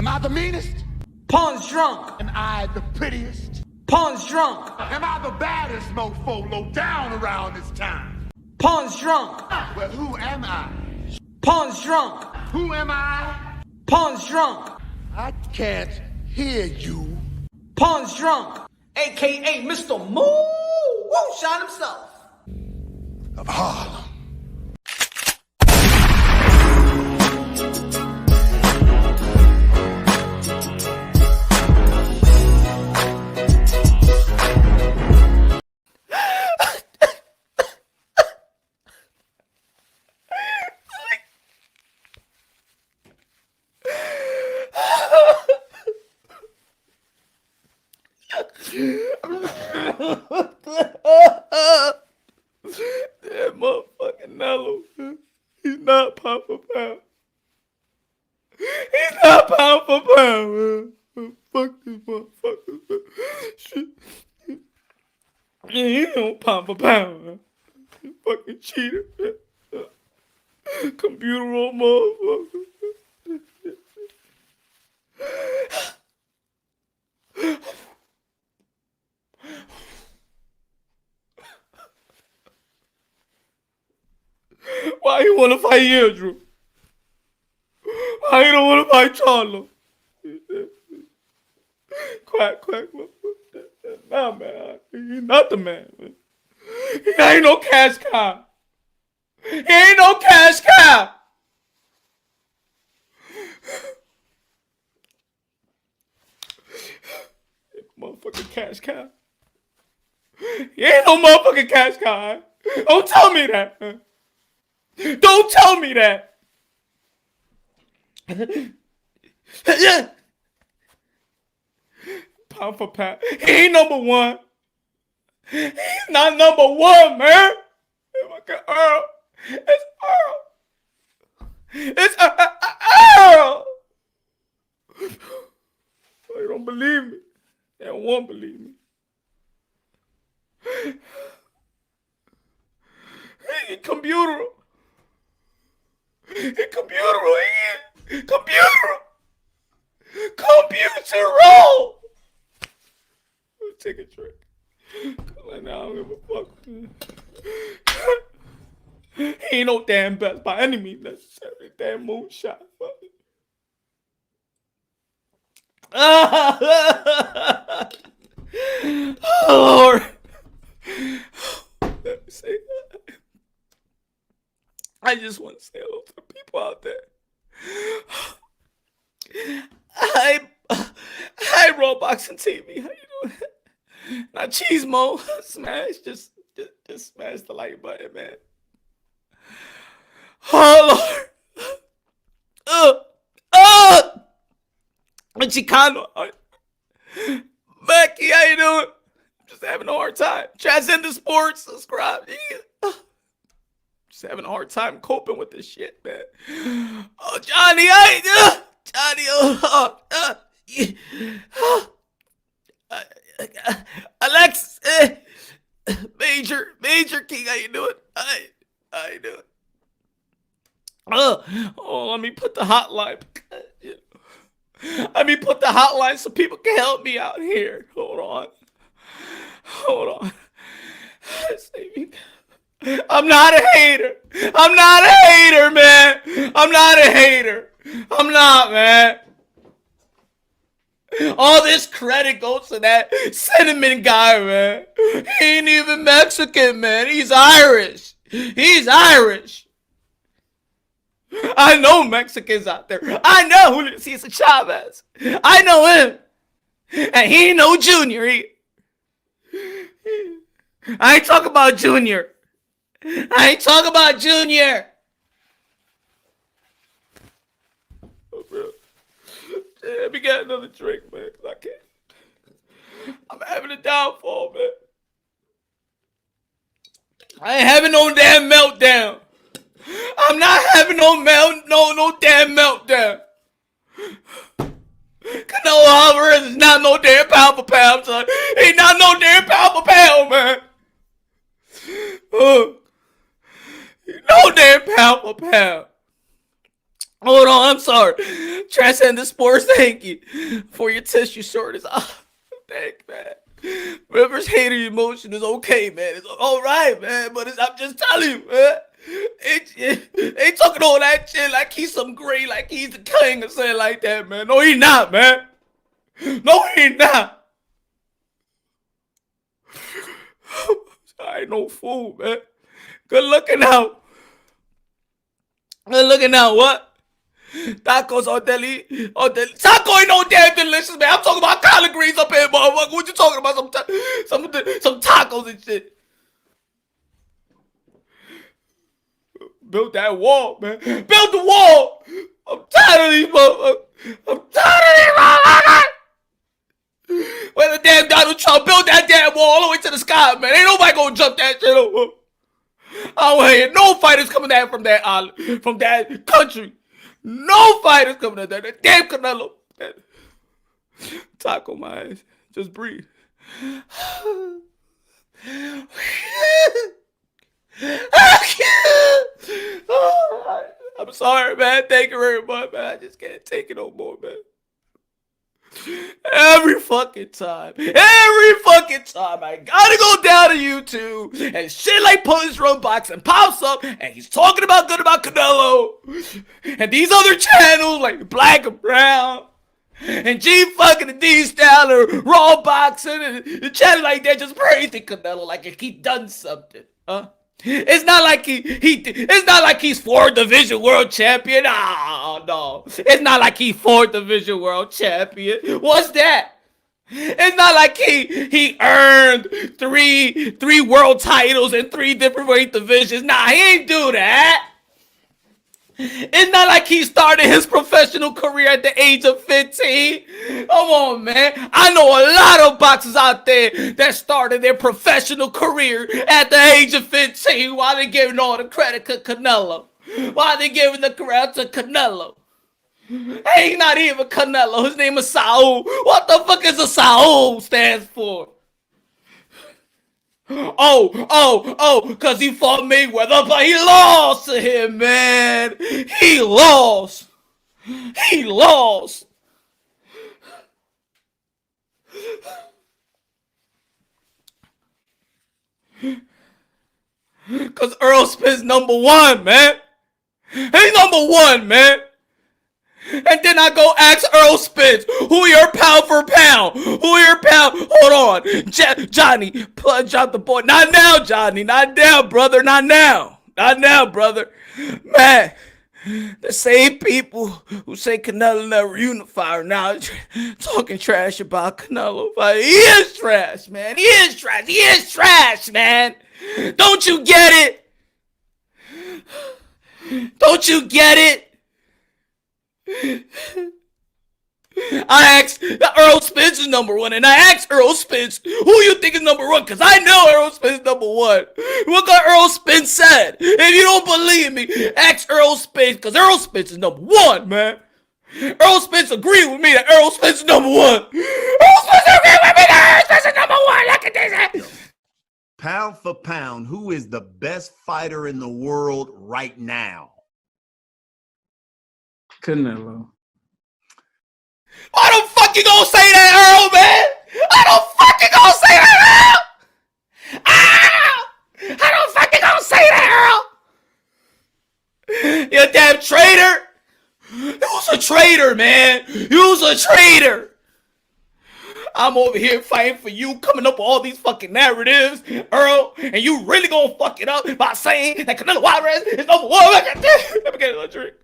Am I the meanest? Pawn's drunk. Am I the prettiest? Pawn's drunk. Am I the baddest mofo low down around this town? Pawn's drunk. Well, who am I? Pawn's drunk. Who am I? Pawn's drunk. I can't hear you. Pawn's drunk. AKA Mr. Moonshine himself. Of Harlem. That motherfucking Nello, he's not pound for pound. He's not pound for pound, man. Fuck this motherfucker, man. Shit. Yeah, he don't pound for pound, man. You fucking cheater, man. Computer old motherfucker. Why you wanna fight Andrew? Why you don't wanna fight Charlo? Quack. Nah, man. He's not the man. He ain't no cash cow. He ain't no cash cow. Motherfucking cash cow. He ain't no motherfucking cash cow. Don't tell me that. Don't tell me that. Pound for pound. He ain't number one. He's not number one, man. Earl. It's Earl. It's Earl. They don't believe me. They don't want to believe me. Hey, computer. Computer. Roll. Take a trick. Like, now I don't give a fuck. He ain't no damn best by any means necessary. Damn moonshot. Oh, Lord. Let me say that. I just want to say hello to the people out there. Hi, Roblox and TV. How you doing? Now, Cheese Mo, smash, just smash the like button, man. Oh, Lord. Chicano. Becky, how you doing? I'm just having a hard time. Transcendent Sports, subscribe. Just having a hard time coping with this shit, man. Oh, Johnny, Alex, Major King, how you doing? How you doing? Oh, let me put the hotline. Let me put the hotline so people can help me out here. Hold on. I'm not a hater. I'm not a hater, man. I'm not a hater. I'm not, man. All this credit goes to that cinnamon guy, man. He ain't even Mexican, man. He's Irish. I know Mexicans out there. I know Julio Cesar Chavez. I know him. And he ain't no Junior. I ain't talking about Junior. Oh, bro. Let me get another drink, man, because I can't. I'm having a downfall, man. I ain't having no damn meltdown. I'm not having no damn meltdown. Canelo Alvarez is not no damn pound for pound, son. He's not no damn pound for pound, man. No damn pound for pound. Hold on, I'm sorry. Transcendent Sports, thank you for your tissue shortness. Thank you, man. Rivers hater emotion is okay, man. It's all right, man. But I'm just telling you, man. They talking all that shit like he's some great, like he's the king or something like that, man. No, he not, man. No, he not. I ain't no fool, man. Good looking out. Good looking out, what? Tacos are deli. Taco ain't no damn delicious, man. I'm talking about collard greens up here, motherfucker. What you talking about? Some tacos and shit. Build that wall, man. Build the wall. I'm tired of these motherfuckers. I'm tired of these motherfuckers. When the damn Donald Trump built that damn wall all the way to the sky, man. Ain't nobody gonna jump that shit over. I don't hear no fighters coming out from that island, from that country. No fighters coming out there. That damn Canelo. Taco my ass. Just breathe. I'm sorry, man. Thank you very much, man. I just can't take it no more, man. Every fucking time I gotta go down to YouTube and shit like Punch Drunk Boxing pops up and he's talking about good about Canelo and these other channels like Black and Brown and G fucking D Style or Raw Boxing and the channel like that just praising Canelo like if he done something, huh? It's not like it's not like he's 4th division world champion. Oh, no. It's not like he's 4th division world champion. What's that? It's not like he earned three world titles in 3 different weight divisions. Nah, he ain't do that. It's not like he started his professional career at the age of 15. Come on, man. I know a lot of boxers out there that started their professional career at the age of 15. Why they giving all the credit to Canelo? Why they giving the credit to Canelo? Hey, he's not even Canelo. His name is Saul. What the fuck is a Saul stands for? Because he fought Mayweather, but he lost to him, man. He lost. Because Earl Spence #1, man. He's #1, man. And then I go ask Earl Spence, who your pound for pound? Hold on. Johnny, drop the ball. Not now, Johnny. Not now, brother. Not now, brother. Man, the same people who say Canelo never unify are now talking trash about Canelo. But he is trash, man. He is trash, man. Don't you get it? I asked Earl Spence is #1, and I asked Earl Spence, who you think is #1? Because I know Earl Spence is #1. Look what Earl Spence said. If you don't believe me, ask Earl Spence, because Earl Spence is #1, man. Earl Spence agreed with me that Earl Spence is #1. Earl Spence agreed with me that Earl Spence is #1. Look at this. Pound for pound, who is the best fighter in the world right now? Canelo. Why the fuck you gonna say that, Earl, man? Why the fuck you gonna say that, Earl? How the fuck you gonna say that, Earl? You damn traitor. You was a traitor, man. You was a traitor. I'm over here fighting for you, coming up with all these fucking narratives, Earl, and you really gonna fuck it up by saying that Canelo Alvarez is #1. Let me get a drink.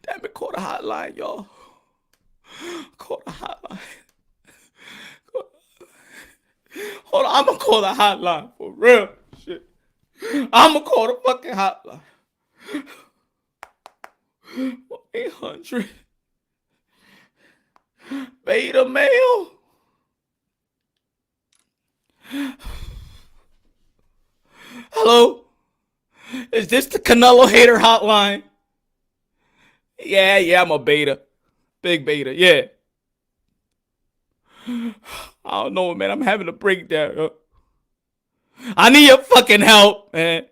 Damn it, call the hotline, y'all. Call the hotline. Hold on, I'm gonna call the hotline for real shit. I'm gonna call the fucking hotline. 800 beta male. Hello? Is this the Canelo hater hotline? Yeah, I'm a beta. Big beta, yeah. I don't know, man. I'm having a breakdown. I need your fucking help, man.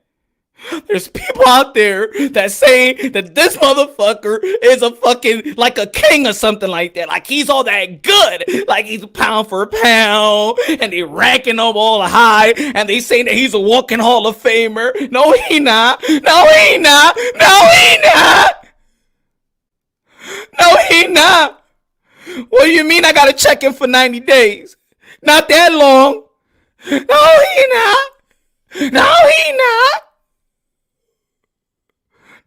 There's people out there that say that this motherfucker is a fucking like a king or something like that. Like he's all that good. Like he's pound for pound. And they ranking him all high. And they say that he's a walking Hall of Famer. No, he not. No, he not. No, he not. No, he not. What do you mean I gotta check in for 90 days? Not that long. No, he not. No, he not.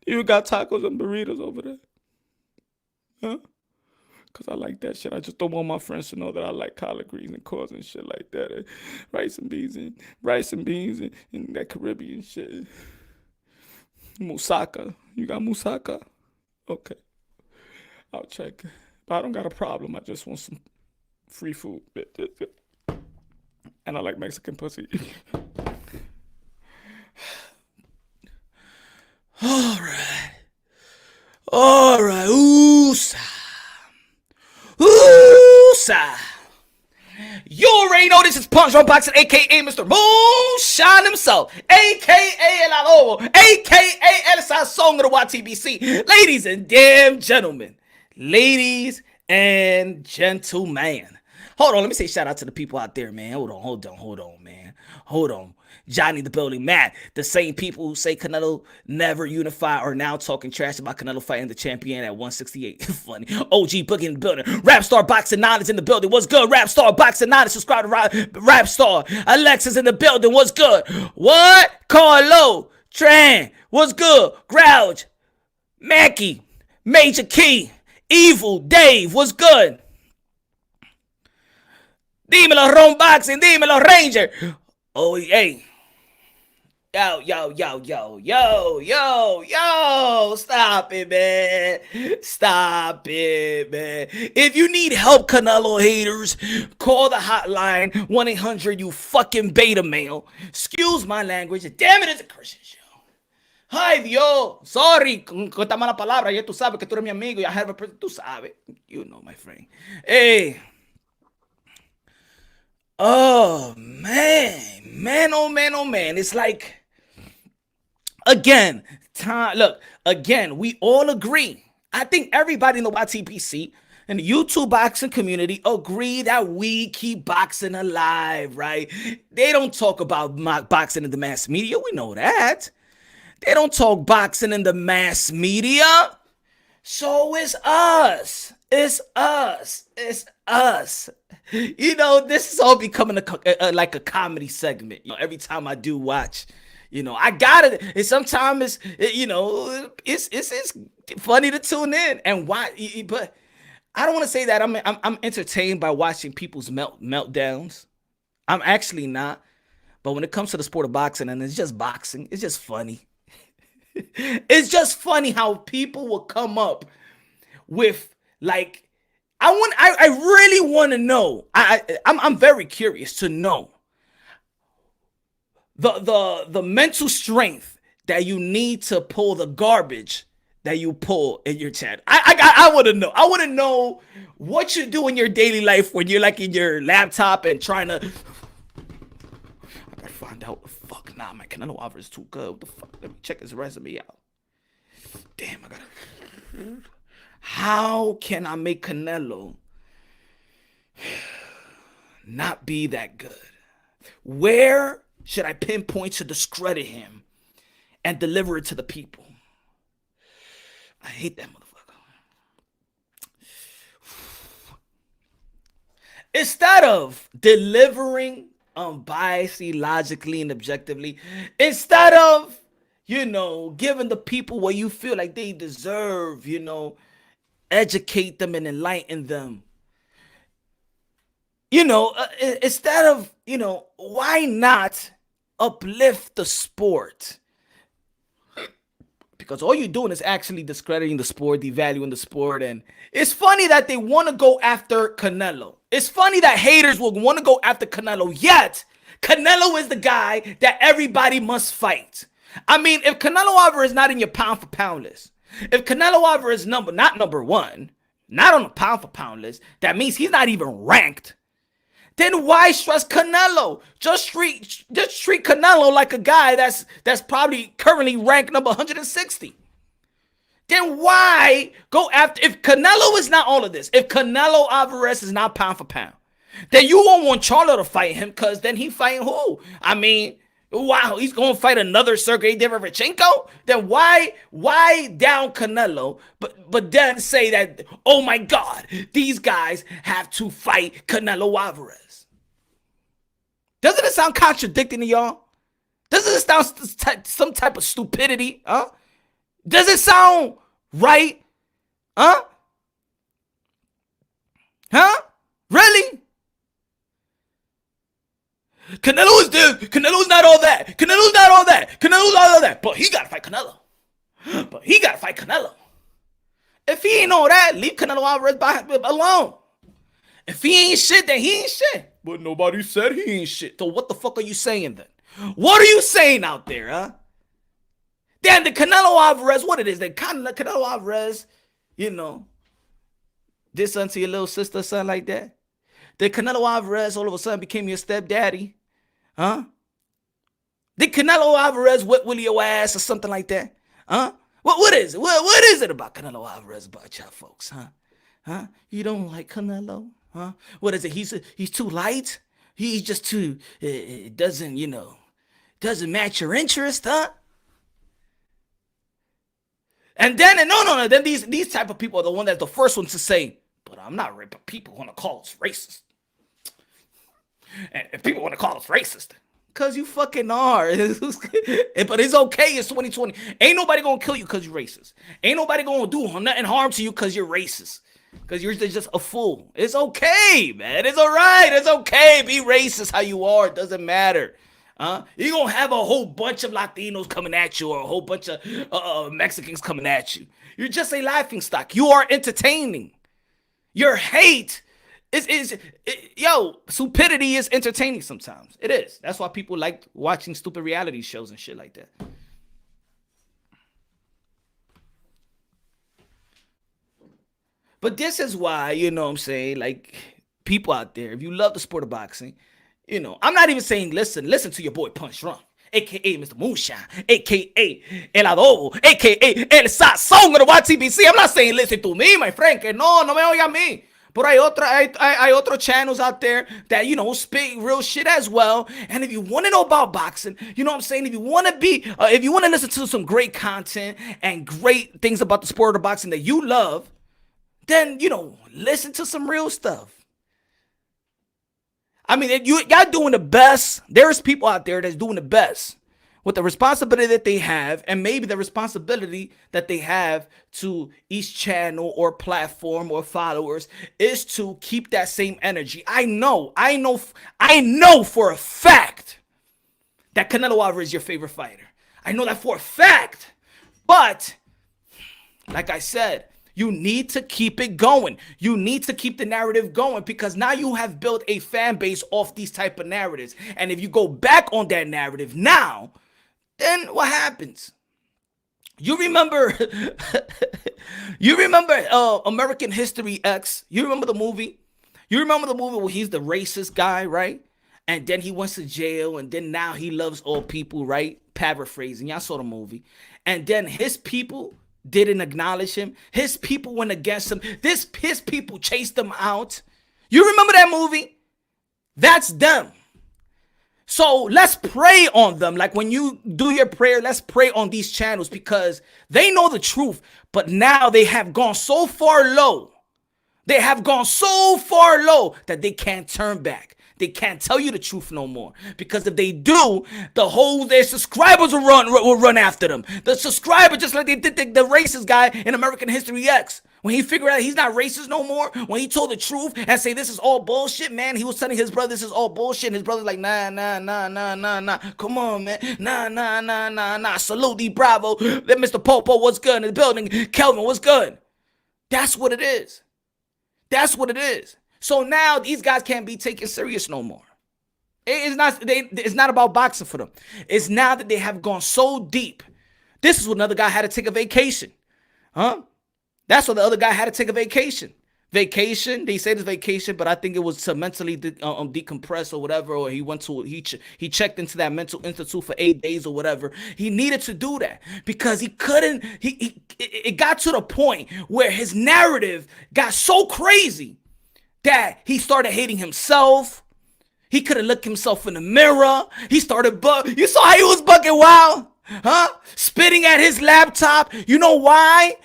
You got tacos and burritos over there? Huh? Because I like that shit. I just don't want my friends to know that I like collard greens and corns and shit like that. Rice and beans and that Caribbean shit. Moussaka. You got moussaka? Okay. I'll check. But I don't got a problem. I just want some free food. And I like Mexican pussy. All right. Ooh-sa. You already know this is Punch Drunk Boxing, a.k.a. Mr. Moonshine himself, a.k.a. El Adobo, a.k.a. El Sazón of the YTBC. Ladies and damn gentlemen. Ladies and gentlemen. Hold on, let me say shout out to the people out there, man. Hold on, man. Hold on. Johnny the building, Matt. The same people who say Canelo never unify are now talking trash about Canelo fighting the champion at 168. Funny. OG Boogie in the building. Rapstar Boxing 9 is in the building. What's good? Rapstar Boxing 9. Subscribe to Rapstar. Alexis in the building. What's good? What? Carlo. Tran. What's good? Grouch. Mackie. Major Key. Evil. Dave. What's good? Dímelo, Ron Boxing. Dímelo, Ranger. Oh, hey. Yo. Stop it, man. If you need help, Canelo haters, call the hotline 1-800 you fucking beta male. Excuse my language. Damn it, it's a Christian show. Ay, Dios. Sorry con esta mala palabra. Ya tú sabes que tú eres mi amigo. Ya have a person. Tú sabes. You know, my friend. Hey. Oh, man. Oh, man. It's like, again, we all agree. I think everybody in the YTPC and the YouTube boxing community agree that we keep boxing alive, right? They don't talk about boxing in the mass media. We know that. They don't talk boxing in the mass media. So it's us. You know, this is all becoming like a comedy segment. You know, every time I do watch, you know, I got it. And sometimes it's funny to tune in and watch. But I don't want to say that I'm entertained by watching people's meltdowns. I'm actually not. But when it comes to the sport of boxing, and it's just boxing, it's just funny. It's just funny how people will come up with like. I really want to know. I'm very curious to know the mental strength that you need to pull the garbage that you pull in your chat. I want to know. I want to know what you do in your daily life when you're like in your laptop and trying to. I gotta find out. Fuck, nah, man. Canelo Alvarez is too good. What the fuck? Let me check his resume out. Damn, I gotta. How can I make Canelo not be that good? Where should I pinpoint to discredit him and deliver it to the people? I hate that motherfucker. Instead of delivering unbiasedly, logically, and objectively, instead of, giving the people what you feel like they deserve, educate them and enlighten them. Instead of, why not uplift the sport? Because all you're doing is actually discrediting the sport, devaluing the sport. And it's funny that they want to go after Canelo. It's funny that haters will want to go after Canelo, yet Canelo is the guy that everybody must fight. I mean, if Canelo Alvarez is not in your pound for pound list, If Canelo Alvarez is not number one, not on the pound for pound list, that means he's not even ranked. Then why stress Canelo? Just treat Canelo like a guy that's probably currently ranked number 160. Then why go after, if Canelo is not all of this, if Canelo Alvarez is not pound for pound, then you won't want Charlo to fight him, because then he fighting who? I mean, wow, he's going to fight another Sergey Derevchenko? Then why down Canelo, but then say that, oh my God, these guys have to fight Canelo Alvarez? Doesn't it sound contradicting to y'all? Doesn't it sound some type of stupidity? Huh? Does it sound right? Huh? Huh? Really? Canelo is there. Canelo's not all that. Canelo's not all that. Canelo's not all that. But he got to fight Canelo. But he got to fight Canelo. If he ain't all that, leave Canelo Alvarez alone. If he ain't shit, then he ain't shit. But nobody said he ain't shit. So what the fuck are you saying then? What are you saying out there, huh? Then the Canelo Alvarez, what it is, the Canelo Alvarez, you know, did something to your little sister or something like that? Did Canelo Alvarez all of a sudden became your stepdaddy? Huh? Did Canelo Alvarez whip Willie your ass or something like that? Huh? What is it? What is it about Canelo Alvarez about y'all folks, huh? Huh? You don't like Canelo? Huh? What is it? He's too light? He's just too, it doesn't, doesn't match your interest, huh? And then, no, then these type of people are the one that's the first ones to say, but I'm not right, but people want to call us racist. And people want to call us racist. Because you fucking are. But it's okay, it's 2020. Ain't nobody going to kill you because you're racist. Ain't nobody going to do nothing harm to you because you're racist. Because you're just a fool. It's okay, man. It's all right. It's okay. Be racist how you are. It doesn't matter. You're going to have a whole bunch of Latinos coming at you, or a whole bunch of Mexicans coming at you. You're just a laughingstock. You are entertaining. Your hate stupidity is entertaining sometimes. It is. That's why people like watching stupid reality shows and shit like that. But this is why, like, people out there, if you love the sport of boxing, I'm not even saying listen to your boy Punch Drunk, a.k.a. Mr. Moonshine, a.k.a. El Adobo, a.k.a. El Sazón of the YTBC. I'm not saying listen to me, my friend, que no me oiga a mí. But hay otro channels out there that, speak real shit as well. And if you want to know about boxing, you know what I'm saying? If you want to listen to some great content and great things about the sport of boxing that you love, then, listen to some real stuff. I mean, y'all doing the best. There's people out there that's doing the best with the responsibility that they have, and maybe the responsibility that they have to each channel or platform or followers is to keep that same energy. I know for a fact that Canelo Alvarez is your favorite fighter. I know that for a fact. But, like I said, you need to keep it going. You need to keep the narrative going, because now you have built a fan base off these type of narratives. And if you go back on that narrative now, then what happens? You remember American History X? You remember the movie? You remember the movie where he's the racist guy, right? And then he went to jail, and then now he loves all people, right? Paraphrasing. Y'all saw the movie. And then his people didn't acknowledge him. His people went against him. His people chased him out. You remember that movie? That's them. So let's pray on them. Like when you do your prayer, let's pray on these channels, because they know the truth, but now they have gone so far low. They have gone so far low that they can't turn back. They can't tell you the truth no more, because if they do, their subscribers will run after them. The subscriber, just like they did the racist guy in American History X. When he figured out he's not racist no more, when he told the truth and say this is all bullshit, man, he was telling his brother this is all bullshit, and his brother's like, nah, come on, man, nah, salute the bravo, then Mr. Popo, what's good in the building, Kelvin, what's good? That's what it is. That's what it is. So now these guys can't be taken serious no more. It's not about boxing for them. It's now that they have gone so deep. This is when another guy had to take a vacation. Huh? That's why the other guy had to take a vacation. They said it's vacation, but I think it was to mentally decompress or whatever, or he checked into that mental institute for 8 days or whatever. He needed to do that because he couldn't. It got to the point where his narrative got so crazy that he started hating himself. He couldn't look himself in the mirror. He started You saw how he was bugging wild? Huh? Spitting at his laptop. You know why?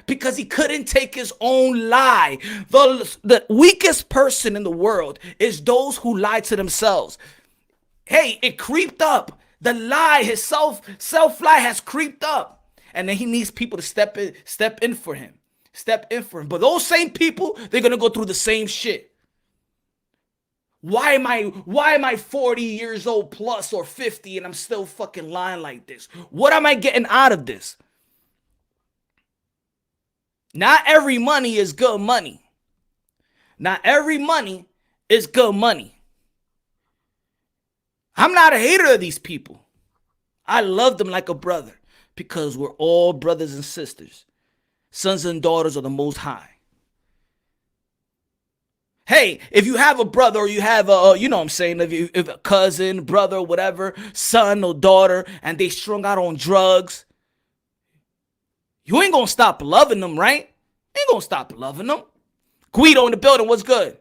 Because he couldn't take his own lie. The weakest person in the world is those who lie to themselves. Hey, it creeped up. The lie, his self-lie has creeped up. And then he needs people to step in for him. But those same people, they're going to go through the same shit. Why am I 40 years old plus or 50 and I'm still fucking lying like this? What am I getting out of this? Not every money is good money. Not every money is good money. I'm not a hater of these people. I love them like a brother because we're all brothers and sisters, sons and daughters of the Most High. Hey, if you have a brother or you have if a cousin, brother, whatever, son or daughter, and they strung out on drugs, you ain't gonna stop loving them, right? You ain't gonna stop loving them. Guido in the building, what's good?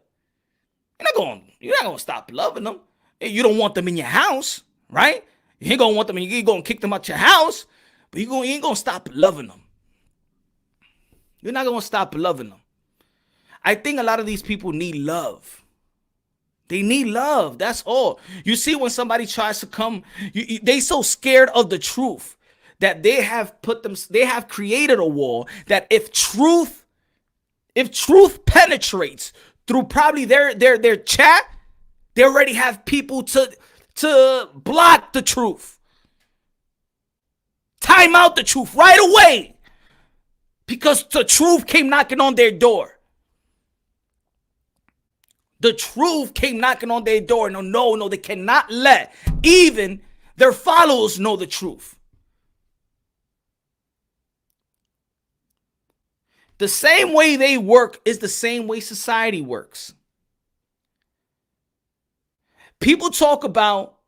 You're not gonna stop loving them. You don't want them in your house, right? You ain't gonna want them, you're gonna kick them out your house, but you ain't gonna stop loving them. You're not gonna stop loving them. I think a lot of these people need love. They need love. That's all. You see, when somebody tries to come, they so scared of the truth that they have created a wall that if truth penetrates through probably their chat, they already have people to block the truth. Time out the truth right away. Because the truth came knocking on their door. The truth came knocking on their door. No, they cannot let even their followers know the truth. The same way they work is the same way society works. People talk about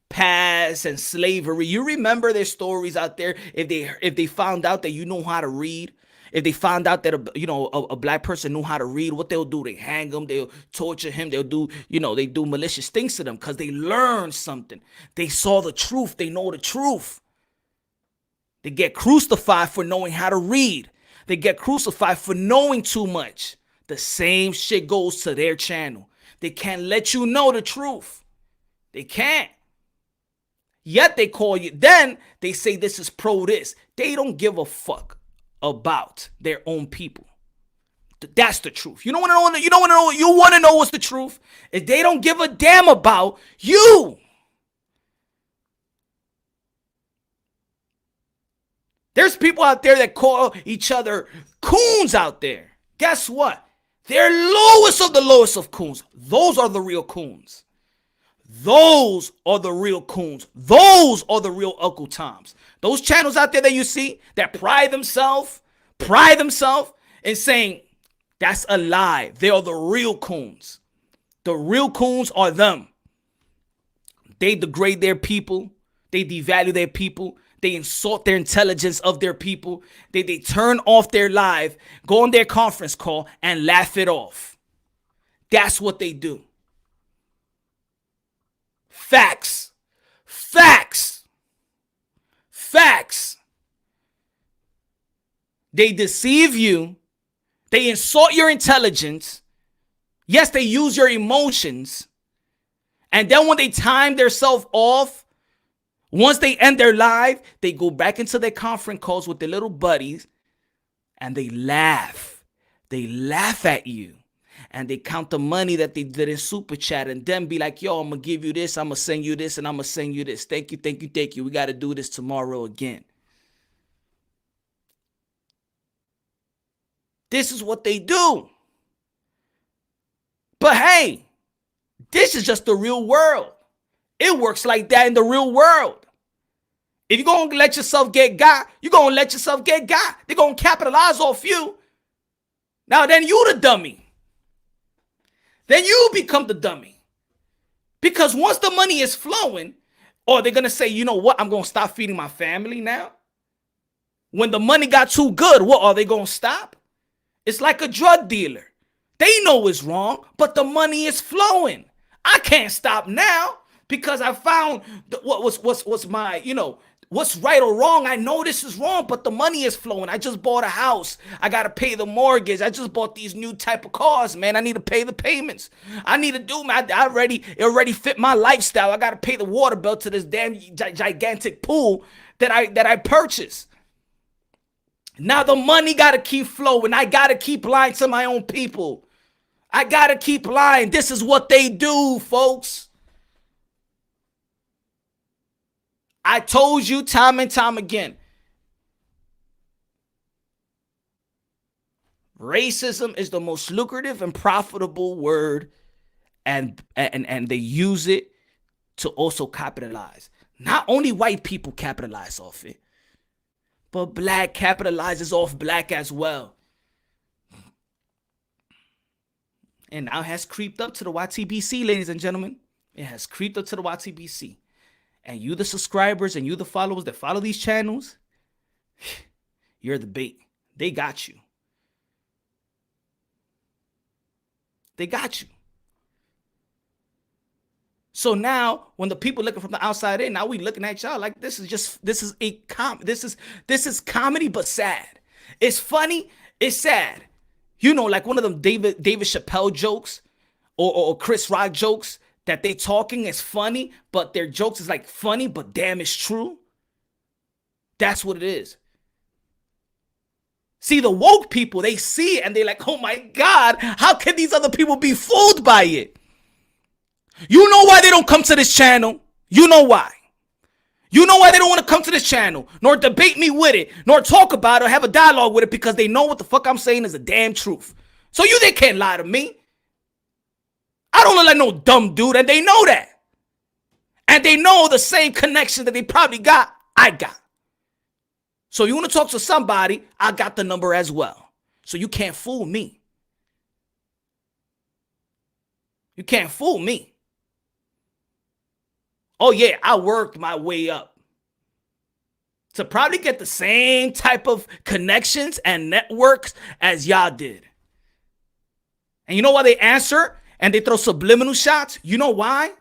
past and slavery. You remember their stories out there if they found out that you know how to read. If they found out that a black person knew how to read, what they'll do, they hang him, they'll torture him, they do malicious things to them because they learned something. They saw the truth, they know the truth. They get crucified for knowing how to read. They get crucified for knowing too much. The same shit goes to their channel. They can't let you know the truth. They can't. Yet they call you. Then they say this is pro this. They don't give a fuck about their own people. That's the truth. You don't want to know. You want to know what's the truth? If they don't give a damn about you. There's people out there that call each other coons out there. Guess what? They're lowest of the lowest of coons. Those are the real coons. Those are the real coons. Those are the real Uncle Toms. Those channels out there that you see that pride themselves in saying that's a lie. They are the real coons. The real coons are them. They degrade their people. They devalue their people. They insult their intelligence of their people. They turn off their live, go on their conference call, and laugh it off. That's what they do. Facts. They deceive you. They insult your intelligence. Yes, they use your emotions. And then when they time themselves off, once they end their live, they go back into their conference calls with their little buddies and they laugh. They laugh at you. And they count the money that they did in Super Chat and then be like, yo, I'm going to give you this. I'm going to send you this and I'm going to send you this. Thank you. We got to do this tomorrow again. This is what they do. But hey, this is just the real world. It works like that in the real world. If you're going to let yourself get got, you're going to let yourself get got. They're going to capitalize off you. Now, then you the dummy. Then you become the dummy. Because once the money is flowing, or they're going to say, you know what, I'm going to stop feeding my family now. When the money got too good, what, are they going to stop? It's like a drug dealer. They know it's wrong, but the money is flowing. I can't stop now because I found what's my, what's right or wrong. I know this is wrong, but the money is flowing. I just bought a house. I got to pay the mortgage. I just bought these new type of cars, man. I need to pay the payments. I need to do, it already fit my lifestyle. I got to pay the water bill to this damn gigantic pool that I purchased. Now the money got to keep flowing. I got to keep lying to my own people. I got to keep lying. This is what they do, folks. I told you time and time again. Racism is the most lucrative and profitable word, and they use it to also capitalize. Not only white people capitalize off it, but black capitalizes off black as well. And now it has creeped up to the YTBC, ladies and gentlemen. It has creeped up to the YTBC. And you, the subscribers, and you, the followers that follow these channels, you're the bait. They got you. They got you. So now, when the people looking from the outside in, now we looking at y'all like this is comedy, but sad. It's funny, it's sad. Like one of them David Chappelle jokes or Chris Rock jokes that they talking is funny, but their jokes is like funny, but damn, it's true. That's what it is. See, the woke people, they see it and they're like, oh my God, how can these other people be fooled by it? You know why they don't come to this channel? You know why. You know why they don't want to come to this channel, nor debate me with it, nor talk about it, or have a dialogue with it, because they know what the fuck I'm saying is the damn truth. So they can't lie to me. I don't look like no dumb dude, and they know that. And they know the same connection that they probably got, I got. So you want to talk to somebody, I got the number as well. So you can't fool me. You can't fool me. Oh yeah, I worked my way up to probably get the same type of connections and networks as y'all did. And you know why they answer and they throw subliminal shots? You know why?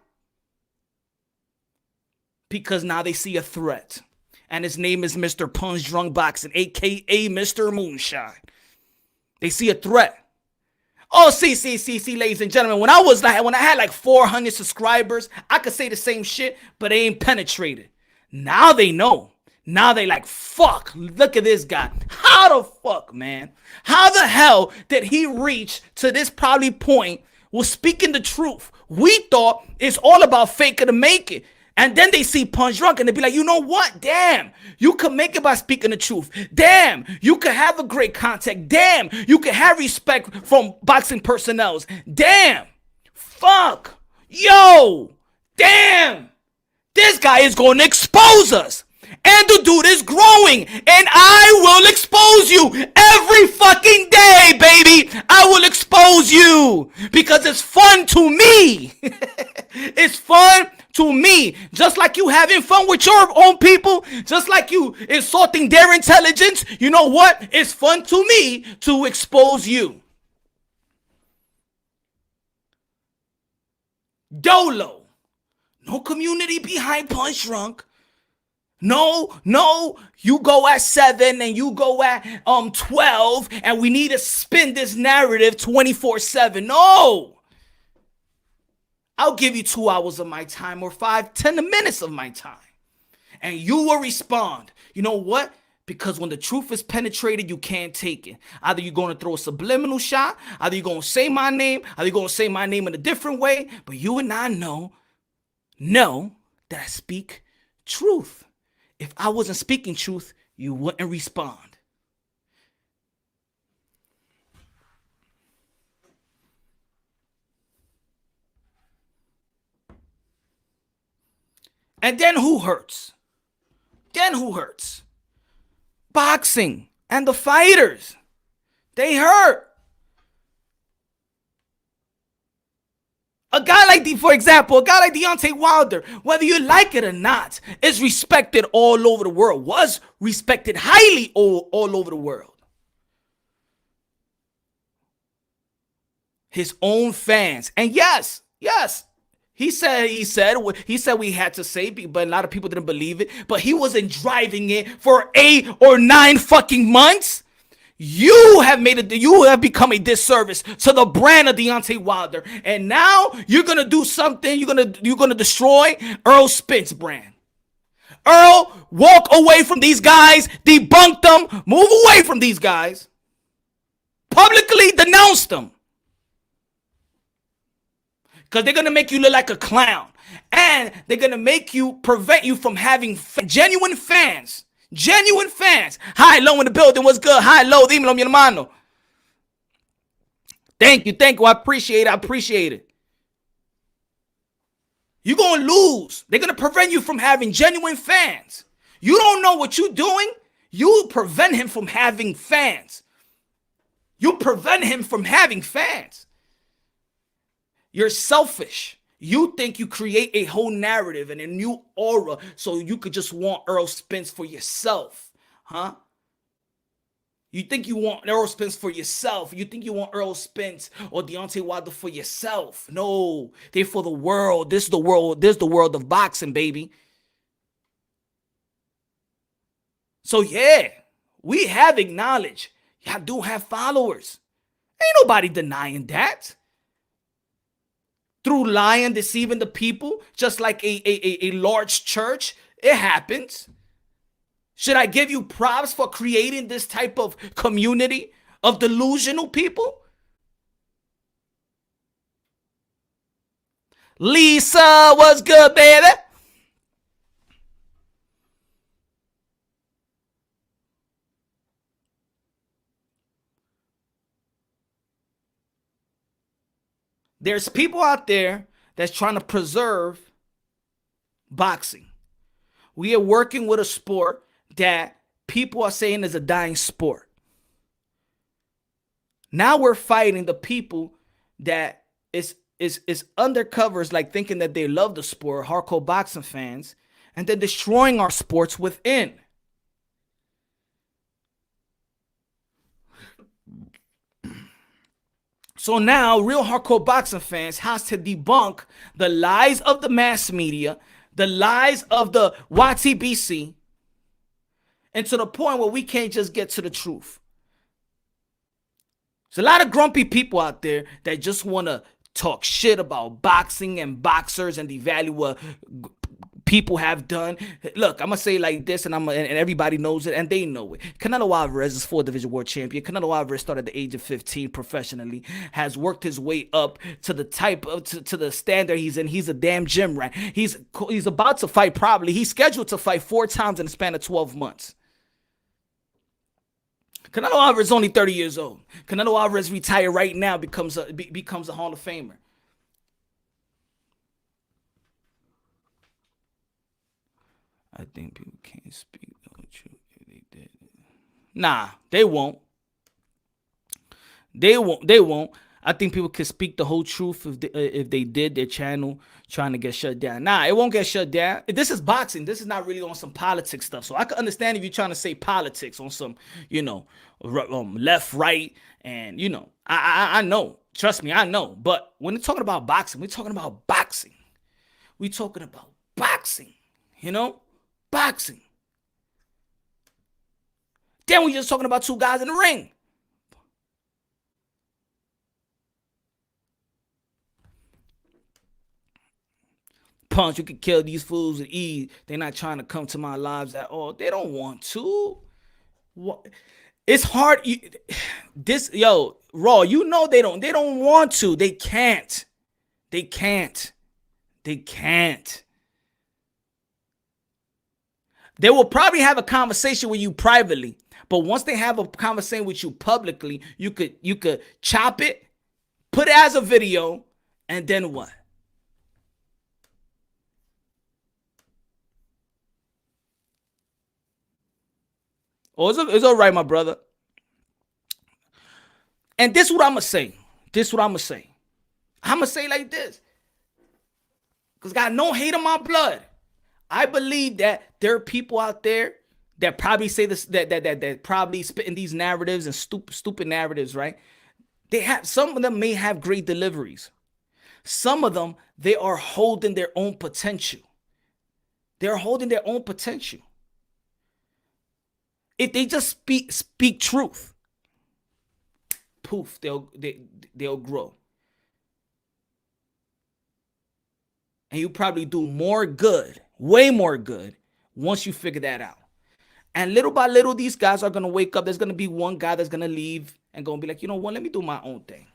Because now they see a threat. And his name is Mr. Punch Drunk Boxing, a.k.a. Mr. Moonshine. They see a threat. Oh, see, ladies and gentlemen, when I had like 400 subscribers, I could say the same shit, but they ain't penetrated. Now they know. Now they like, fuck, look at this guy. How the fuck, man? How the hell did he reach to this probably point was speaking the truth? We thought it's all about fake it to make it. And then they see Punch Drunk and they be like, you know what? Damn, you can make it by speaking the truth. Damn, you can have a great contact. Damn, you can have respect from boxing personnel. Damn, fuck, yo, damn, this guy is going to expose us. And the dude is growing, and I will expose you every fucking day, baby. I will expose you because it's fun to me. It's fun to me. Just like you having fun with your own people, just like you insulting their intelligence, you know what? It's fun to me to expose you. Dolo. No community behind Punch Drunk. No, you go at 7 and you go at 12 and we need to spin this narrative 24/7. No. I'll give you 2 hours of my time or 10 minutes of my time. And you will respond. You know what? Because when the truth is penetrated, you can't take it. Either you're going to throw a subliminal shot, either you're going to say my name, either you're going to say my name in a different way. But you and I know that I speak truth. If I wasn't speaking truth, you wouldn't respond. And then who hurts? Then who hurts? Boxing and the fighters. They hurt. A guy like for example, a guy like Deontay Wilder, whether you like it or not, is respected all over the world. Was respected highly all over the world. His own fans. And yes, he said we had to say, but a lot of people didn't believe it. But he wasn't driving it for 8 or 9 fucking months. You have become a disservice to the brand of Deontay Wilder. And now you're gonna do something, you're gonna destroy Errol Spence brand. Earl, walk away from these guys, debunk them, move away from these guys. Publicly denounce them. Because they're going to make you look like a clown. And they're going to prevent you from having genuine fans. Genuine fans. High, low in the building. What's good? High, low. Dímelo, mi hermano. Thank you. I appreciate it. You're going to lose. They're going to prevent you from having genuine fans. You don't know what you're doing. You prevent him from having fans. You're selfish. You think you create a whole narrative and a new aura so you could just want Errol Spence for yourself. Huh? You think you want Errol Spence for yourself. You think you want Errol Spence or Deontay Wilder for yourself. No, they're for the world. This is the world. This is the world of boxing, baby. So yeah, we have acknowledged y'all do have followers. Ain't nobody denying that. Through lying, deceiving the people, just like a large church, it happens. Should I give you props for creating this type of community of delusional people? Lisa, what's good, baby? There's people out there that's trying to preserve boxing. We are working with a sport that people are saying is a dying sport. Now we're fighting the people that is undercovers, like thinking that they love the sport, hardcore boxing fans, and then destroying our sports within. So now real hardcore boxing fans has to debunk the lies of the mass media, the lies of the YTBC, and to the point where we can't just get to the truth. There's a lot of grumpy people out there that just want to talk shit about boxing and boxers and devalue what people have done. Look, I'm going to say it like this, and everybody knows it, and they know it. Canelo Alvarez is 4th division world champion. Canelo Alvarez started at the age of 15 professionally, has worked his way up to the type of, to the standard he's in. He's a damn gym rat. He's about to fight probably. He's scheduled to fight 4 times in the span of 12 months. Canelo Alvarez is only 30 years old. Canelo Alvarez retire right now, becomes a Hall of Famer. I think people can't speak the truth if they did. Nah, they won't. They won't. I think people can speak the whole truth if they did. Their channel trying to get shut down. Nah, it won't get shut down. This is boxing. This is not really on some politics stuff. So I can understand if you're trying to say politics on some, left, right, and I know. Trust me, I know. But when they're talking about boxing, we're talking about boxing. We're talking about boxing. Boxing. Then we're just talking about 2 guys in the ring. Punch, you can kill these fools with ease. They're not trying to come to my lives at all. They don't want to. What? It's hard. Raw, they don't want to. They can't. They can't. They will probably have a conversation with you privately, but once they have a conversation with you publicly, you could chop it, put it as a video, and then what? Oh, it's all right, my brother. And this is what I'm going to say. I'm going to say like this. Because got no hate on my blood. I believe that there are people out there that probably say this, that probably spitting these narratives and stupid narratives, right? Some of them may have great deliveries. Some of them, they are holding their own potential. They're holding their own potential. If they just speak truth, poof, they'll grow. And you probably do more good, way more good, once you figure that out. And little by little, these guys are going to wake up. There's going to be one guy that's going to leave and going to be like, you know what, let me do my own thing.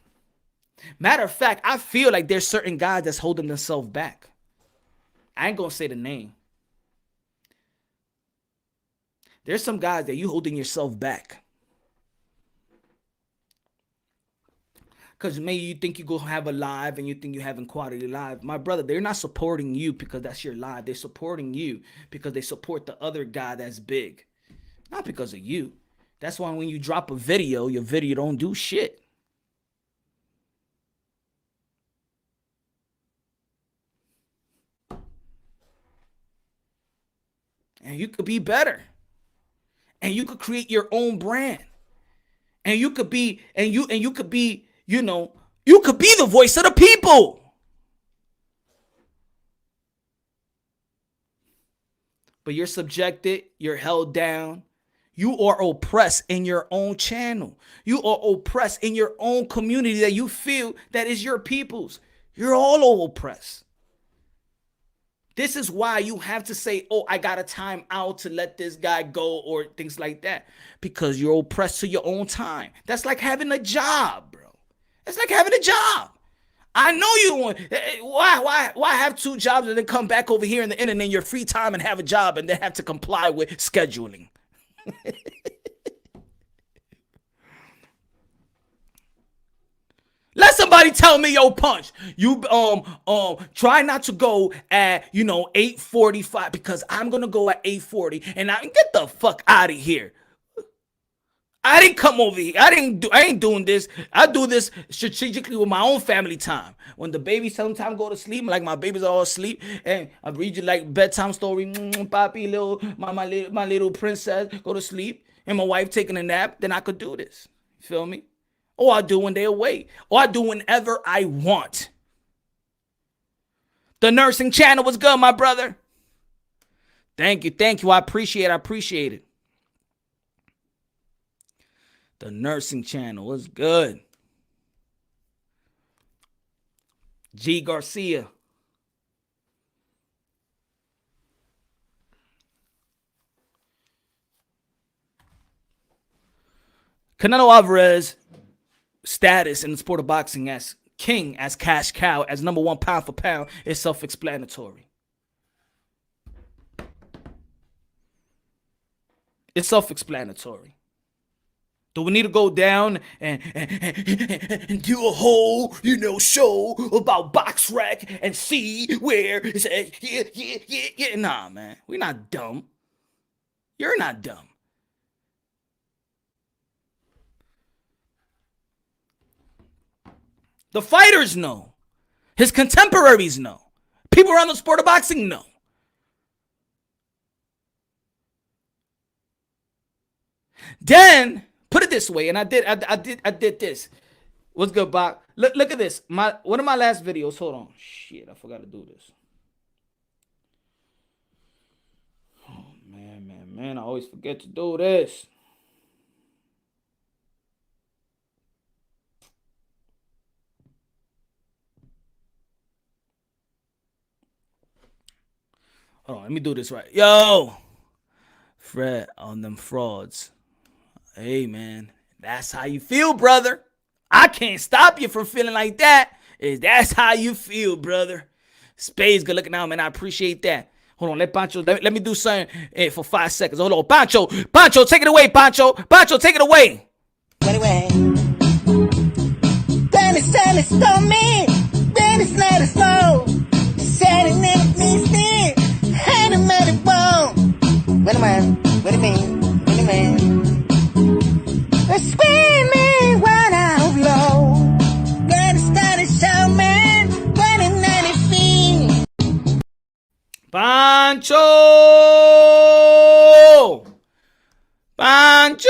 Matter of fact, I feel like there's certain guys that's holding themselves back. I ain't going to say the name. There's some guys that you holding yourself back. Because maybe you think you're going to have a live and you think you're having quality live. My brother, they're not supporting you because that's your live. They're supporting you because they support the other guy that's big. Not because of you. That's why when you drop a video, your video don't do shit. And you could be better. And you could create your own brand. And you could be, you could be, you know, you could be the voice of the people. But you're subjected, you're held down. You are oppressed in your own channel. You are oppressed in your own community that you feel that is your people's. You're all oppressed. This is why you have to say, oh, I got a time out to let this guy go or things like that. Because you're oppressed to your own time. That's like having a job, bro. It's like having a job. I know you want. Why have two jobs and then come back over here in the internet in your free time and have a job and then have to comply with scheduling? Let somebody tell me, yo, Punch, you try not to go at 8:45 because I'm gonna go at 8:40 and I get the fuck out of here. I didn't come over here. I ain't doing this. I do this strategically with my own family time. When the babies sometimes go to sleep, like my babies are all asleep, and I read you like bedtime story, Papi, my little princess, go to sleep, and my wife taking a nap, then I could do this. You feel me? Or I do when they're awake. Or I do whenever I want. The nursing channel was good, my brother. Thank you. I appreciate it. The nursing channel was good. G. Garcia. Canelo Alvarez status in the sport of boxing as king, as cash cow, as number one pound for pound is self-explanatory. It's self-explanatory. Do we need to go down and do a whole, show about box rec and see where it's at? Yeah. Nah, man. We're not dumb. You're not dumb. The fighters know. His contemporaries know. People around the sport of boxing know. Then put it this way, and I did this. What's good, Bob? Look at this. One of my last videos. Hold on. Shit, I forgot to do this. Oh man. I always forget to do this. Hold on, let me do this right. Yo, Fred on them frauds. Hey, man, that's how you feel, brother. I can't stop you from feeling like that. That's how you feel, brother. Spades, good looking out, man. I appreciate that. Hold on, let Pancho, let me do something for 5 seconds. Hold on, Pancho, take it away, Pancho, take it away. Anyway, Dennis told me, Dennis let us know. Said it never means me, had a matter wrong. What do you mean? Pancho! Pancho!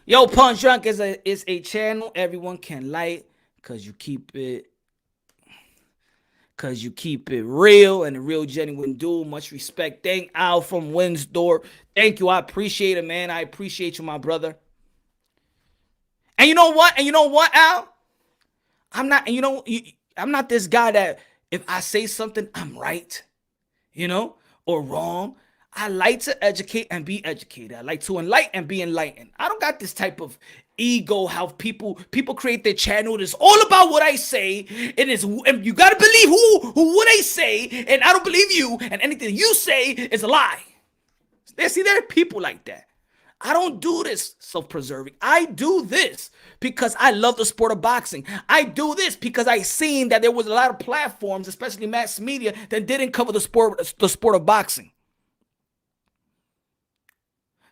Yo, Punch Drunk is a channel everyone can like because you keep it real and a real genuine dude. Much respect. Thank Al from Windsor. Thank you. I appreciate it, man. I appreciate you, my brother. And you know what? Al? I'm not this guy that if I say something, I'm right, or wrong. I like to educate and be educated. I like to enlighten and be enlightened. I don't got this type of ego how people create their channel. It's all about what I say. It is, and you gotta believe who what I say, and I don't believe you, and anything you say is a lie. There are people like that. I don't do this self-preserving. I do this because I love the sport of boxing. I do this because I seen that there was a lot of platforms, especially mass media, that didn't cover the sport of boxing.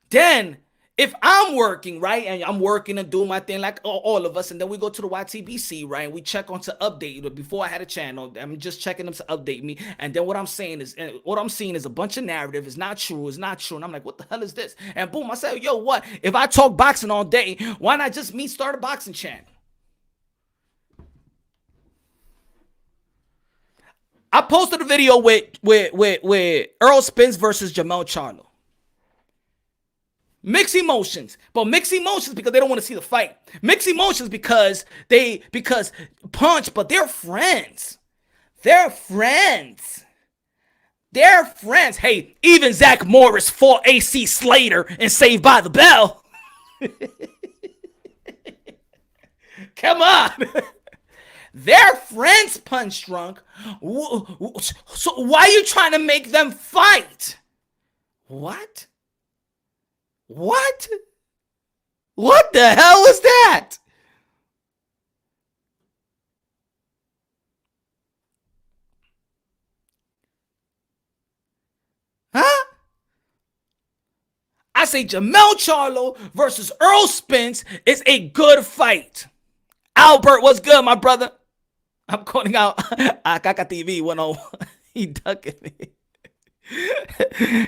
Then, if I'm working, right, and I'm working and doing my thing like all of us, and then we go to the YTBC, right, and we check on to update. Before I had a channel, I'm just checking them to update me, and then what I'm seeing is a bunch of narrative. It's not true, and I'm like, what the hell is this? And boom, I said, yo, what? If I talk boxing all day, why not just me start a boxing channel? I posted a video with Earl Spence versus Jamel Charlo. Mixed emotions, but mixed emotions because they don't want to see the fight. Mixed emotions because Punch, but they're friends. They're friends. Hey, even Zach Morris fought AC Slater and Saved by the Bell. Come on. They're friends, Punch Drunk. So why are you trying to make them fight? What? What? What the hell is that? Huh? I say Jamel Charlo versus Earl Spence is a good fight. Albert, what's good, my brother? I'm calling out Akaka TV 101. He ducking me.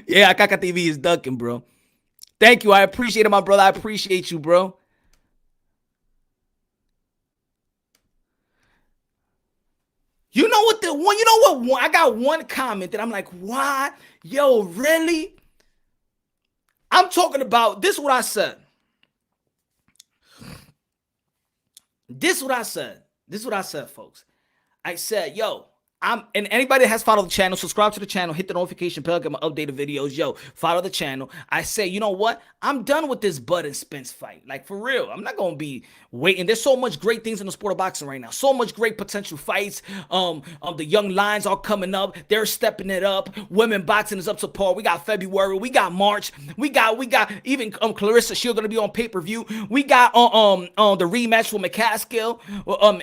Yeah, Akaka TV is ducking, bro. Thank you. I appreciate it, my brother. I appreciate you, bro. You know what? I got one comment that I'm like, why? Yo, really? I'm talking about, this is what I said. This is what I said, folks. I said, yo, and anybody that has followed the channel, subscribe to the channel, hit the notification bell, get my updated videos. Yo, follow the channel. I say, you know what? I'm done with this Bud and Spence fight. Like, for real. I'm not going to be waiting. There's so much great things in the sport of boxing right now. So much great potential fights. The young lions are coming up. They're stepping it up. Women boxing is up to par. We got February. We got March. We got even Clarissa Shield going to be on pay-per-view. We got the rematch with McCaskill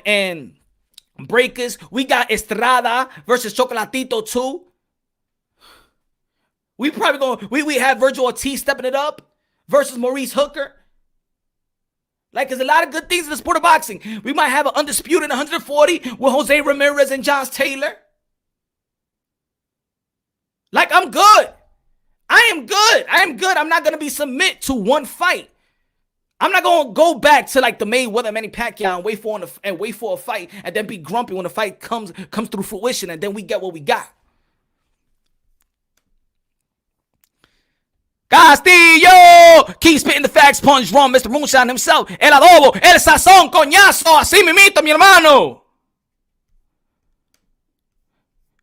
and Breakers. We got Estrada versus Chocolatito too. We probably we have Virgil Ortiz stepping it up versus Maurice Hooker. Like, there's a lot of good things in the sport of boxing. We might have an undisputed 140 with Jose Ramirez and Josh Taylor. Like, I'm good. I am good. I'm not gonna be submit to one fight. I'm not going to go back to like the Mayweather Manny Pacquiao and wait for a fight and then be grumpy when the fight comes through fruition and then we get what we got. Castillo! Keep spitting the facts, Punch Drunk, Mr. Moonshine himself. El adobo, el sazón, coñazo, así mimito, mi hermano.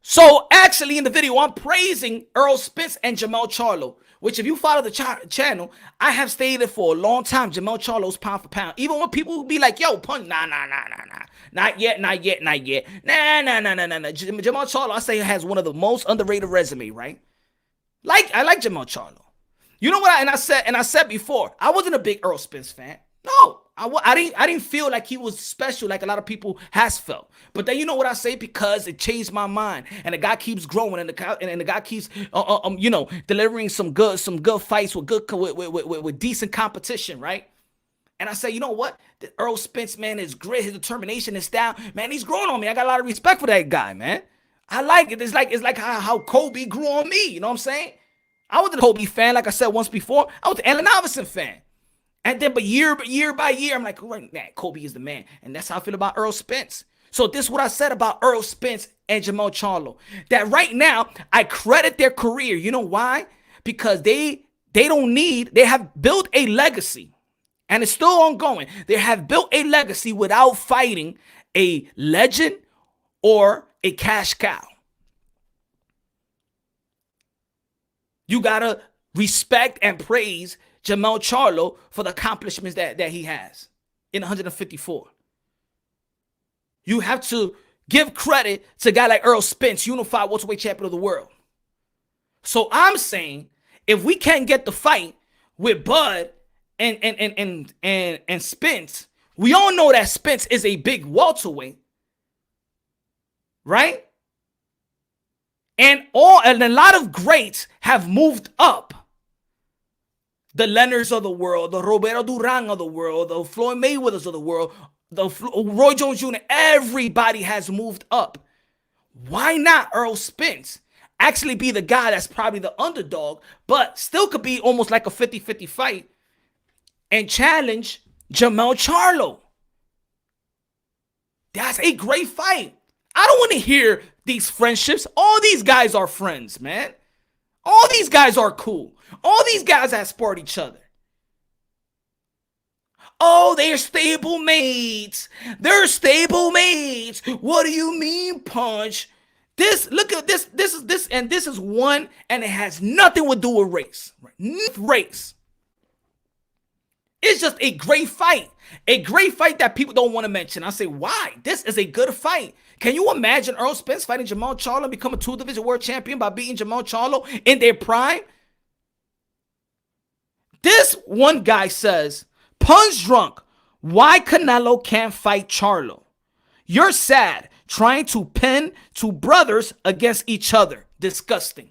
So actually in the video, I'm praising Earl Spence and Jamel Charlo. Which, if you follow the channel, I have stated for a long time, Jamel Charlo's pound for pound. Even when people would be like, yo, Punch, nah. Not yet. Nah. Jamel Charlo, I say, has one of the most underrated resume, right? I like Jamel Charlo. You know what? I said before, I wasn't a big Earl Spence fan. No, I didn't feel like he was special like a lot of people has felt. But then you know what I say, because it changed my mind, and the guy keeps growing, and the guy keeps delivering some good fights with decent competition, right? And I say, you know what? The Earl Spence, man, his grit, his determination, his style, man, he's growing on me. I got a lot of respect for that guy, man. I like it. It's like how Kobe grew on me. You know what I'm saying? I was a Kobe fan, like I said once before. I was an Allen Iverson fan. And then, but year by year, I'm like, nah, Kobe is the man. And that's how I feel about Earl Spence. So this is what I said about Earl Spence and Jermell Charlo. That right now, I credit their career. You know why? Because they have built a legacy. And it's still ongoing. They have built a legacy without fighting a legend or a cash cow. You gotta respect and praise Jermell Charlo for the accomplishments that he has in 154. You have to give credit to a guy like Earl Spence, unified welterweight champion of the world. So I'm saying, if we can't get the fight with Bud and Spence, we all know that Spence is a big welterweight, right? And a lot of greats have moved up. The Leonards of the world, the Roberto Duran of the world, the Floyd Mayweathers of the world, the Roy Jones Jr., everybody has moved up. Why not Earl Spence actually be the guy that's probably the underdog, but still could be almost like a 50-50 fight and challenge Jermell Charlo? That's a great fight. I don't want to hear these friendships. All these guys are friends, man. All these guys are cool. All these guys have sparred each other. Oh, they're stable mates. They're stable mates. What do you mean, Punch? Look at this. This is one, and it has nothing to do with race. Race. It's just a great fight. A great fight that people don't want to mention. I say, why? This is a good fight. Can you imagine Earl Spence fighting Jermell Charlo and become a 2-division world champion by beating Jermell Charlo in their prime? This one guy says, Punch Drunk, why Canelo can't fight Charlo? You're sad, trying to pin two brothers against each other. Disgusting.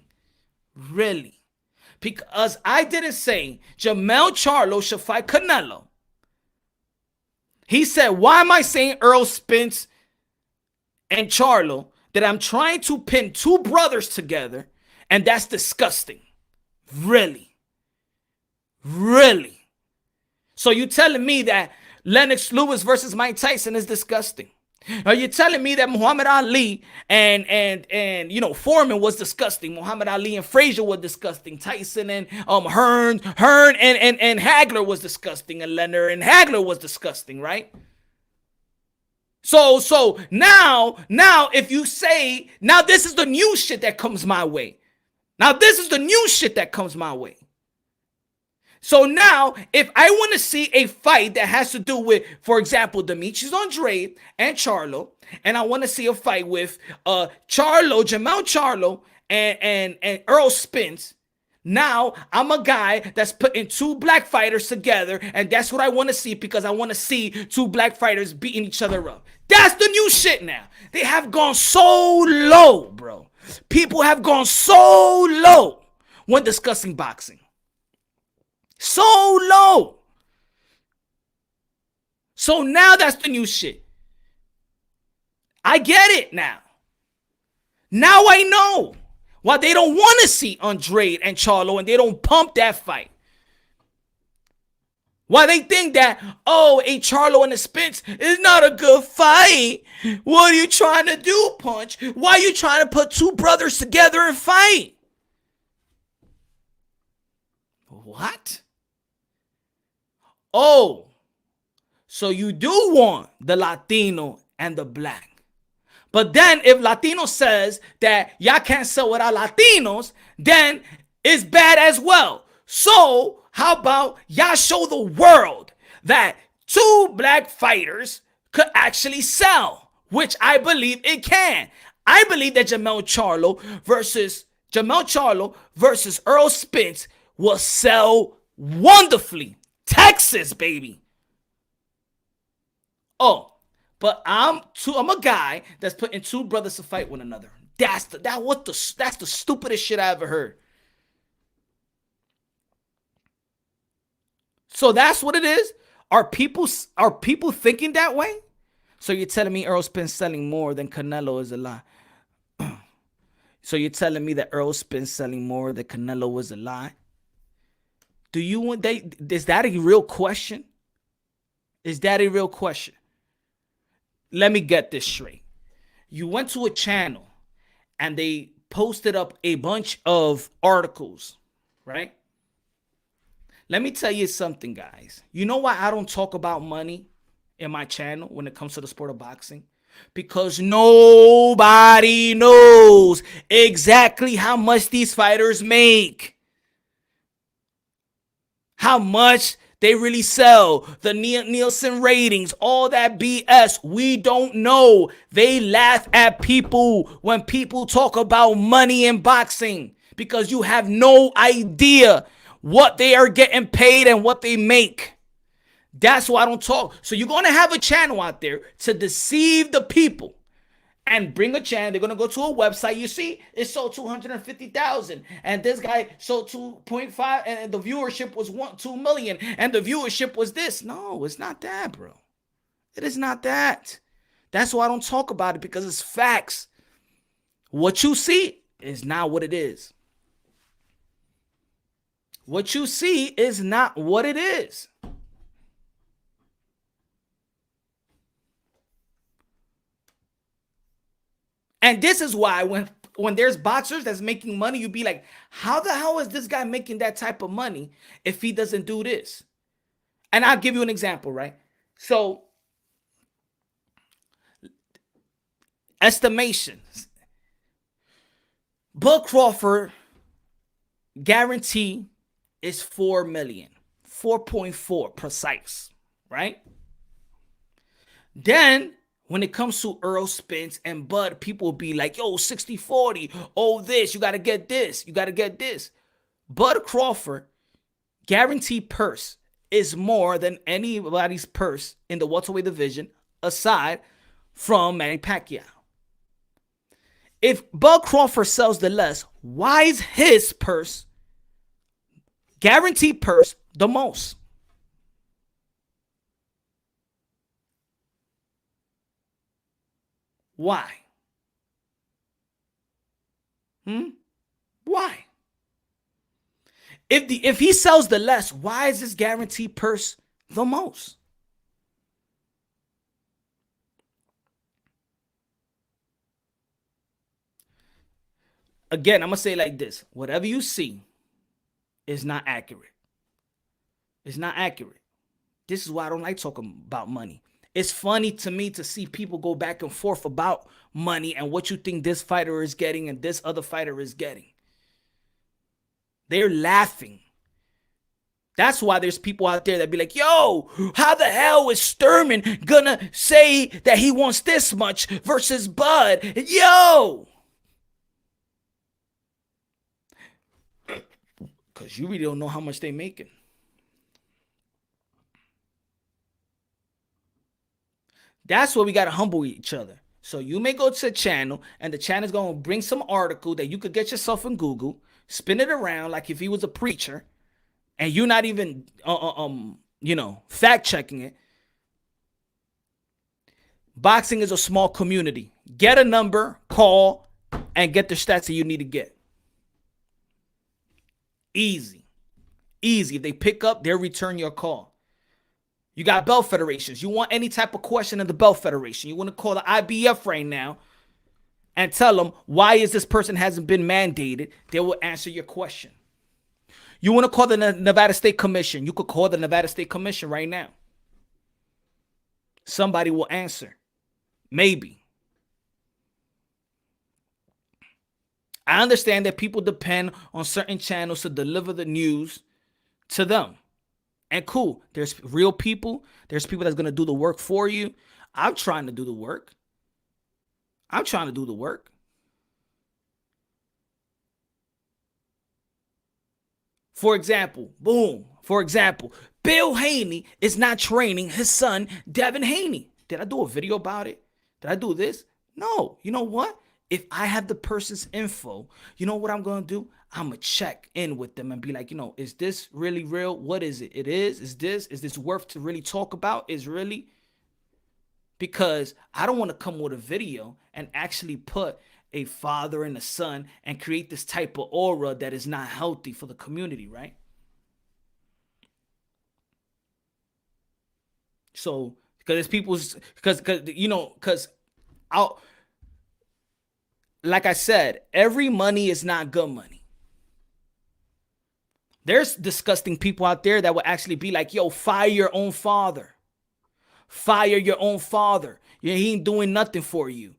Really? Because I didn't say Jermell Charlo should fight Canelo. He said, why am I saying Earl Spence and Charlo? That I'm trying to pin two brothers together, and that's disgusting. Really? Really? So you telling me that Lennox Lewis versus Mike Tyson is disgusting? Are you telling me that Muhammad Ali and Foreman was disgusting? Muhammad Ali and Frazier were disgusting. Tyson and Hearn and Hagler was disgusting, and Leonard and Hagler was disgusting, right? So now if you say, now this is the new shit that comes my way. Now this is the new shit that comes my way. So now, if I want to see a fight that has to do with, for example, Demetrius Andrade and Charlo, and I want to see a fight with Jermell Charlo and Earl Spence, now I'm a guy that's putting two black fighters together, and that's what I want to see, because I want to see two black fighters beating each other up. That's the new shit now. They have gone so low, bro. People have gone so low when discussing boxing. So low. So now that's the new shit. I get it now. Now I know why they don't want to see Andrade and Charlo, and they don't pump that fight. Why they think that, a Charlo and a Spence is not a good fight. What are you trying to do, Punch? Why are you trying to put two brothers together and fight? What? Oh, so you do want the Latino and the black. But then if Latino says that y'all can't sell without Latinos, then it's bad as well. So how about y'all show the world that two black fighters could actually sell, which I believe it can. I believe that Jermell Charlo versus Earl Spence will sell wonderfully. Texas, baby. Oh, but I'm a guy that's putting two brothers to fight one another. That's the stupidest shit I ever heard. So that's what it is. Are people thinking that way? So you're telling me Earl Spence selling more than Canelo is a lie? So you're telling me that Earl Spence selling more than Canelo was a lie? Do you want is that a real question? Is that a real question? Let me get this straight. You went to a channel and they posted up a bunch of articles, right? Let me tell you something, guys. You know why I don't talk about money in my channel when it comes to the sport of boxing? Because nobody knows exactly how much these fighters make. How much they really sell, the Nielsen ratings, all that BS. We don't know. They laugh at people when people talk about money in boxing because you have no idea what they are getting paid and what they make. That's why I don't talk. So you're going to have a channel out there to deceive the people and bring a channel. They're going to go to a website. You see, it sold 250,000 and this guy sold 2.5 and the viewership was 2 million and the viewership was this. No, it's not that, bro. It is not that. That's why I don't talk about it, because it's facts. What you see is not what it is. What you see is not what it is. And this is why when there's boxers that's making money, you be like, how the hell is this guy making that type of money if he doesn't do this? And I'll give you an example, right? So, estimations. Bud Crawford guarantee is 4 million. 4.4 precise, right? Then when it comes to Earl Spence and Bud, people will be like, yo, 60-40. Oh, this, you got to get this. You got to get this. Bud Crawford guaranteed purse is more than anybody's purse in the welterweight division aside from Manny Pacquiao. If Bud Crawford sells the less, why is his purse, guaranteed purse, the most? Why? Why? If he sells the less, why is his guaranteed purse the most? Again, I'm going to say it like this. Whatever you see is not accurate. It's not accurate. This is why I don't like talking about money. It's funny to me to see people go back and forth about money and what you think this fighter is getting and this other fighter is getting. They're laughing. That's why there's people out there that be like, yo, how the hell is Sturman gonna say that he wants this much versus Bud? Yo! Because you really don't know how much they making. That's where we got to humble each other. So you may go to a channel and the channel is going to bring some article that you could get yourself in Google, spin it around like if he was a preacher, and you're not even, fact checking it. Boxing is a small community. Get a number, call, and get the stats that you need to get. Easy. Easy. If they pick up, they'll return your call. You got belt federations. You want any type of question in the belt federation. You want to call the IBF right now and tell them, why is this person hasn't been mandated? They will answer your question. You want to call the Nevada State Commission. You could call the Nevada State Commission right now. Somebody will answer. Maybe. I understand that people depend on certain channels to deliver the news to them. And cool, there's real people. There's people that's going to do the work for you. I'm trying to do the work. For example, Bill Haney is not training his son, Devin Haney. Did I do a video about it? Did I do this? No. You know what? If I have the person's info, you know what I'm going to do? I'm going to check in with them and be like, is this really real? What is it? It is? Is this worth to really talk about? Is really? Because I don't want to come with a video and actually put a father and a son and create this type of aura that is not healthy for the community, right? So, because it's people's, because out, like I said, every money is not good money. There's disgusting people out there that will actually be like, yo, fire your own father. Fire your own father. Yeah, he ain't doing nothing for you.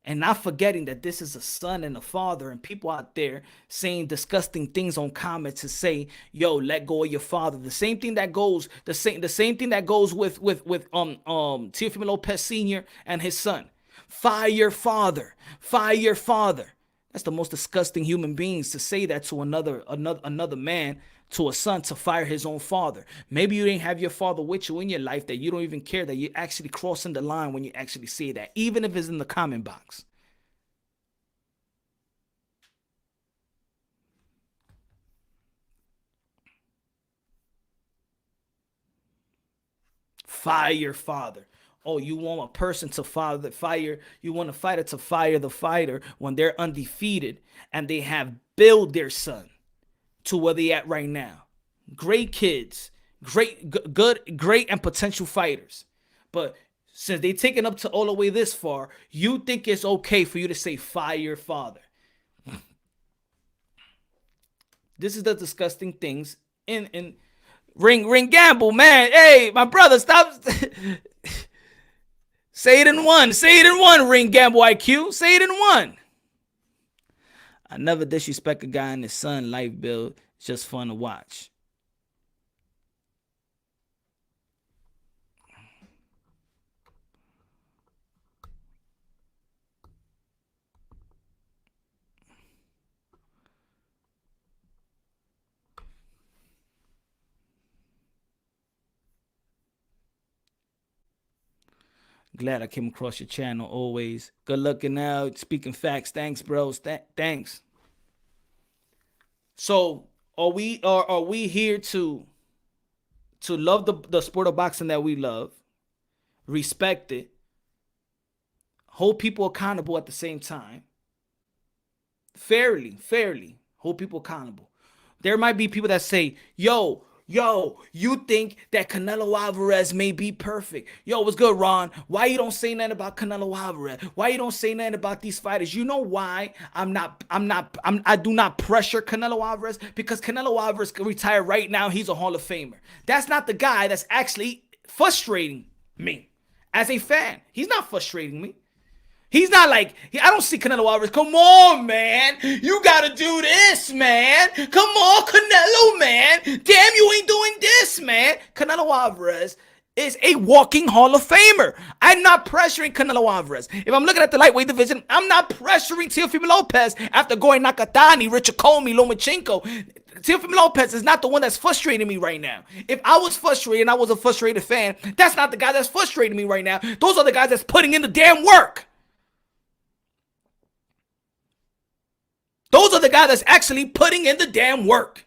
And not forgetting that this is a son and a father, and people out there saying disgusting things on comments to say, yo, let go of your father. The same thing that goes, the same thing that goes with Teofimo Lopez Sr. and his son. Fire your father. Fire your father. That's the most disgusting human beings to say that to another man, to a son, to fire his own father. Maybe you didn't have your father with you in your life, that you don't even care, that you're actually crossing the line when you actually say that, even if it's in the comment box. Fire your father. Oh, you want a person to fire, you want a fighter to fire the fighter when they're undefeated and they have built their son to where they at right now. Great kids, great and potential fighters. But since they taken up to all the way this far, you think it's okay for you to say fire your father. This is the disgusting things in Ring Gamble, man. Hey, my brother, stop. Say it in one. Say it in one, Ring Gamble IQ. Say it in one. I never disrespect a guy and his son life build. It's just fun to watch. Glad I came across your channel always. Good looking out. Speaking facts. Thanks, bros. Thanks. So are we here to love the sport of boxing that we love, respect it, hold people accountable at the same time, fairly hold people accountable. There might be people that say, yo, you think that Canelo Alvarez may be perfect. Yo, what's good, Ron? Why you don't say nothing about Canelo Alvarez? Why you don't say nothing about these fighters? You know why I do not pressure Canelo Alvarez? Because Canelo Alvarez can retire right now. He's a Hall of Famer. That's not the guy that's actually frustrating me as a fan. He's not frustrating me. He's not like, I don't see Canelo Alvarez. Come on, man. You got to do this, man. Come on, Canelo, man. Damn, you ain't doing this, man. Canelo Alvarez is a walking Hall of Famer. I'm not pressuring Canelo Alvarez. If I'm looking at the lightweight division, I'm not pressuring Teofimo Lopez after going Nakatani, Richard Comey, Lomachenko. Teofimo Lopez is not the one that's frustrating me right now. If I was frustrated and I was a frustrated fan, that's not the guy that's frustrating me right now. Those are the guys that's putting in the damn work. Those are the guys that's actually putting in the damn work.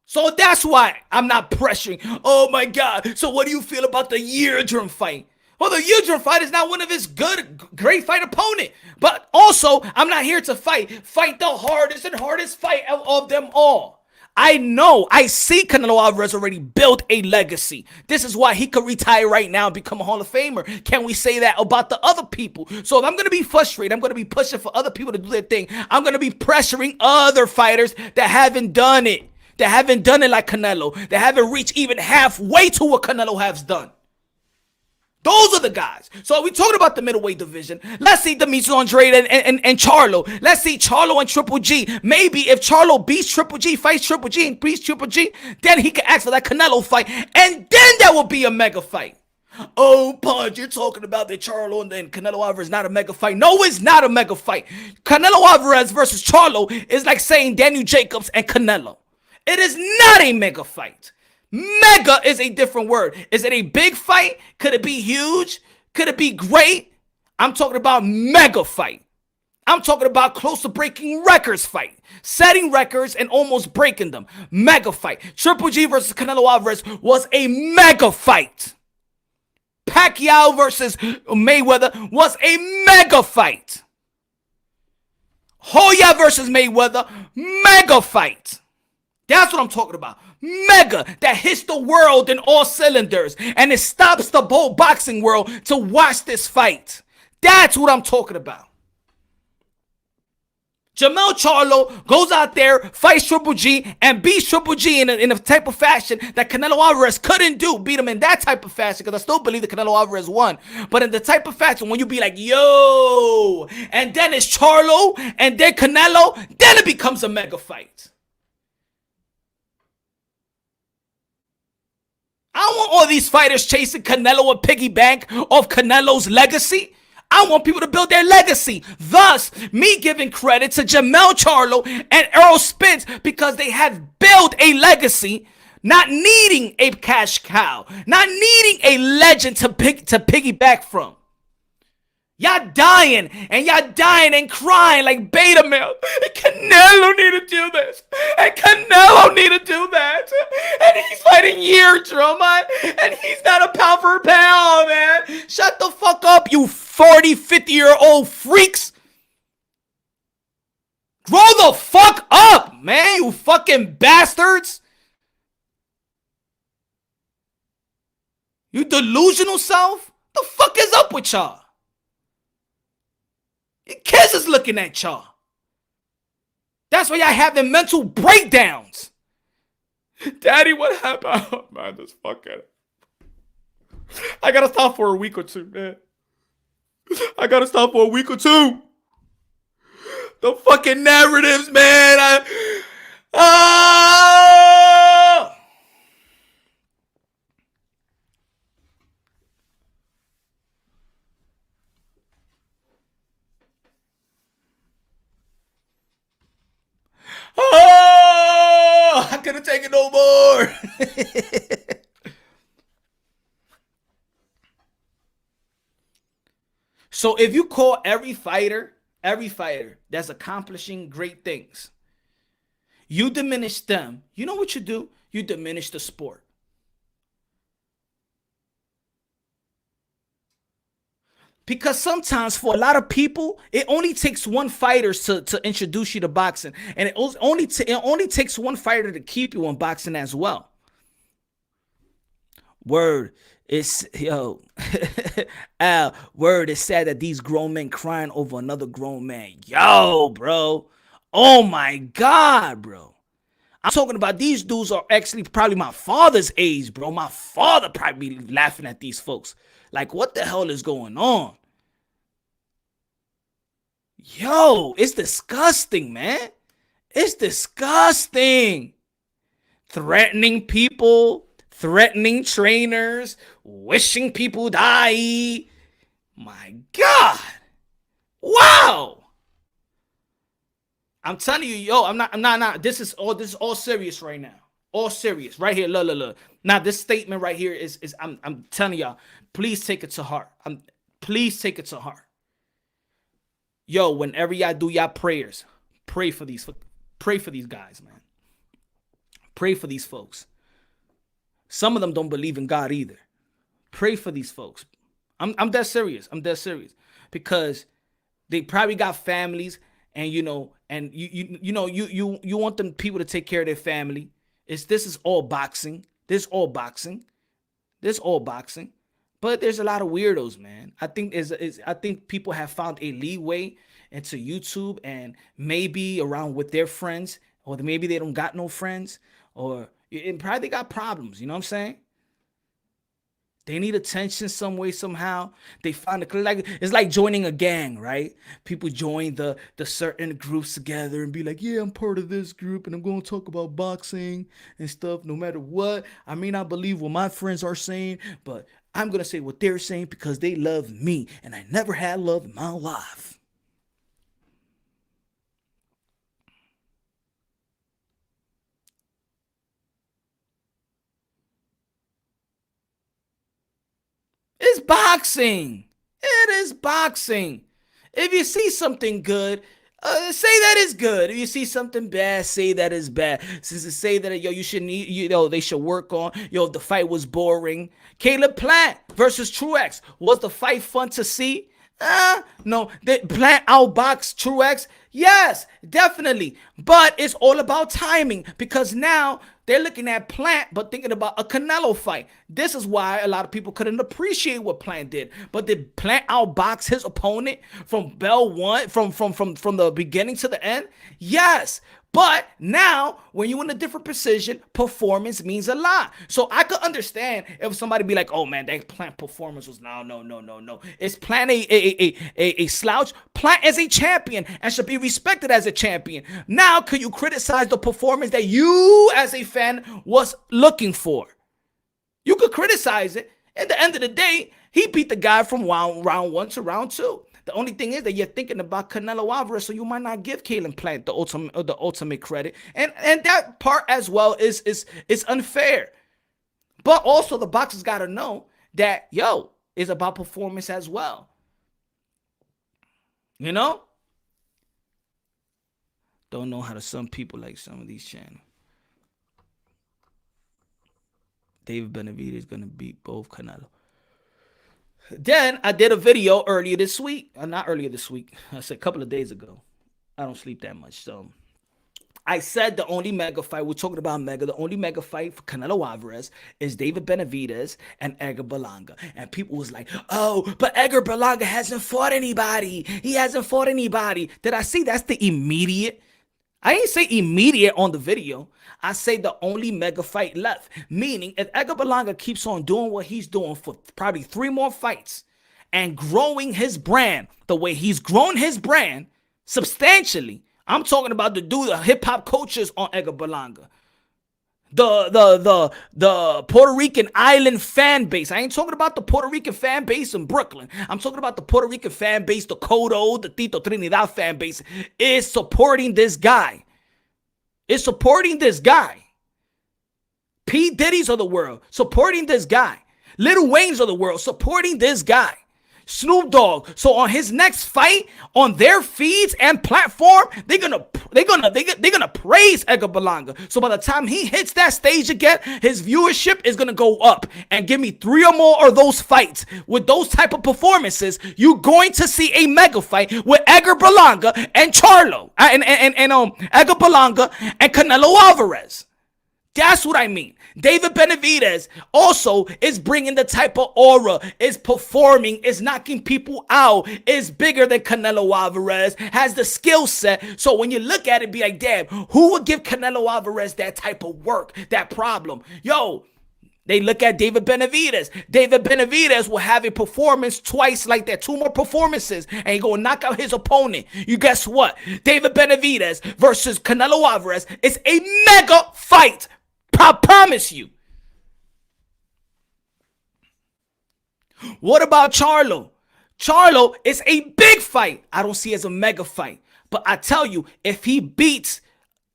So that's why I'm not pressuring. Oh my God. So what do you feel about the Yildirim fight? Well, the Yildirim fight is not one of his great fight opponent. But also, I'm not here to fight the hardest fight of them all. I know, I see Canelo Alvarez already built a legacy. This is why he could retire right now and become a Hall of Famer. Can we say that about the other people? So if I'm going to be frustrated, I'm going to be pushing for other people to do their thing. I'm going to be pressuring other fighters that haven't done it. That haven't done it like Canelo. That haven't reached even halfway to what Canelo has done. Those are the guys. So we talking about the middleweight division. Let's see Demetrius Andrade and Charlo. Let's see Charlo and Triple G. Maybe if Charlo beats Triple G, fights Triple G, and beats Triple G, then he can ask for that Canelo fight. And then that will be a mega fight. Oh, Punch, you're talking about the Charlo and then Canelo Alvarez not a mega fight. No, it's not a mega fight. Canelo Alvarez versus Charlo is like saying Daniel Jacobs and Canelo. It is not a mega fight. Mega is a different word. Is it a big fight? Could it be huge? Could it be great? I'm talking about mega fight. I'm talking about close to breaking records fight. Setting records and almost breaking them. Mega fight. Triple G versus Canelo Alvarez was a mega fight. Pacquiao versus Mayweather was a mega fight. Hoya versus Mayweather, mega fight. That's what I'm talking about. Mega, that hits the world in all cylinders. And it stops the whole boxing world to watch this fight. That's what I'm talking about. Jermell Charlo goes out there, fights Triple G, and beats Triple G in a type of fashion that Canelo Alvarez couldn't do. Beat him in that type of fashion, because I still believe that Canelo Alvarez won. But in the type of fashion, when you be like, yo, and then it's Charlo, and then Canelo, then it becomes a mega fight. I don't want all these fighters chasing Canelo and piggyback off Canelo's legacy. I want people to build their legacy. Thus, me giving credit to Jermell Charlo and Errol Spence, because they have built a legacy, not needing a cash cow, not needing a legend to piggyback from. Y'all dying and crying like beta male. And Canelo need to do this. And Canelo need to do that. And he's fighting year drama. And he's not a pound for pound, man. Shut the fuck up, you 40, 50-year-old freaks. Grow the fuck up, man, you fucking bastards. You delusional self? The fuck is up with y'all? Your kids is looking at y'all. That's why y'all having mental breakdowns. Daddy, what happened? Oh, man, this fucking... I gotta stop for a week or two, man. I gotta stop for a week or two. The fucking narratives, man. I couldn't take it no more. So if you call every fighter that's accomplishing great things, you diminish them, you know what you do? You diminish the sport. Because sometimes for a lot of people, it only takes one fighter to introduce you to boxing. And it only takes one fighter to keep you in boxing as well. Word. It's, yo, Al, word, it's sad that these grown men crying over another grown man. Yo, bro. Oh, my God, bro. I'm talking about these dudes are actually probably my father's age, bro. My father probably be laughing at these folks. Like, what the hell is going on? Yo, it's disgusting, man. It's disgusting. Threatening people, threatening trainers, wishing people die. My God. Wow. I'm telling you, yo, I'm not. This is all serious right now. All serious. Right here. Look. Now, this statement right here is I'm telling y'all, please take it to heart. Please take it to heart. Yo, whenever y'all do y'all prayers, pray for these guys, man. Pray for these folks. Some of them don't believe in God either. Pray for these folks. I'm dead serious. I'm dead serious. Because they probably got families, and you want them people to take care of their family. This is all boxing. This all boxing. But there's a lot of weirdos, man. I think people have found a leeway into YouTube, and maybe around with their friends, or maybe they don't got no friends, or probably they got problems. You know what I'm saying? They need attention some way, somehow. They find it's like joining a gang, right? People join the certain groups together and be like, yeah, I'm part of this group and I'm going to talk about boxing and stuff no matter what. I may not believe what my friends are saying, but I'm going to say what they're saying because they love me, and I never had love in my life. It's boxing. It is boxing. If you see something good, Say that is good. If you see something bad, say that is bad. Since say that you should need, they should work on. The fight was boring. Caleb Plant versus Truex. Was the fight fun to see? No. Did Plant outbox Truex? Yes, definitely. But it's all about timing, because now they're looking at Plant but thinking about a Canelo fight. This is why a lot of people couldn't appreciate what Plant did. But did Plant outbox his opponent from bell one, from the beginning to the end? Yes. But now, when you're in a different position, performance means a lot. So I could understand if somebody be like, "Oh man, that Plant performance was no. Is Plant a slouch? Plant is a champion and should be respected as a champion. Now, could you criticize the performance that you, as a fan, was looking for? You could criticize it. At the end of the day, he beat the guy from round 1 to round 2. The only thing is that you're thinking about Canelo Alvarez, so you might not give Caleb Plant the ultimate credit, and that part as well is unfair. But also the boxers got to know that it's about performance as well. Don't know how to some people like some of these channels. David Benavidez is gonna beat both Canelo. Then I did a video earlier this week. Not earlier this week. I said a couple of days ago. I don't sleep that much. So I said the only mega fight, we're talking about mega, the only mega fight for Canelo Alvarez is David Benavidez and Edgar Berlanga. And people was like, "Oh, but Edgar Berlanga hasn't fought anybody. He hasn't fought anybody." Did I say that's the immediate? I didn't say immediate on the video. I say the only mega fight left. Meaning, if Edgar Berlanga keeps on doing what he's doing for probably 3 more fights and growing his brand the way he's grown his brand substantially, I'm talking about the hip-hop coaches on Edgar Berlanga. The Puerto Rican island fan base. I ain't talking about the Puerto Rican fan base in Brooklyn. I'm talking about the Puerto Rican fan base, the Codo, the Tito Trinidad fan base is supporting this guy. It's supporting this guy. P. Diddy's of the world supporting this guy. Lil Wayne's of the world supporting this guy. Snoop Dogg. So on his next fight, on their feeds and platform, they're gonna praise Edgar Berlanga. So by the time he hits that stage again, his viewership is gonna go up. And give me 3 or more of those fights with those type of performances, you're going to see a mega fight with Edgar Berlanga and Charlo and Edgar Berlanga and Canelo Alvarez. That's what I mean. David Benavidez also is bringing the type of aura, is performing, is knocking people out, is bigger than Canelo Alvarez, has the skill set. So when you look at it, be like, damn, who would give Canelo Alvarez that type of work, that problem? They look at David Benavidez. David Benavidez will have a performance twice like that, 2 more performances, and he go knock out his opponent. You guess what? David Benavidez versus Canelo Alvarez is a mega fight. I promise you. What about Charlo? Charlo is a big fight. I don't see it as a mega fight. But I tell you, if he beats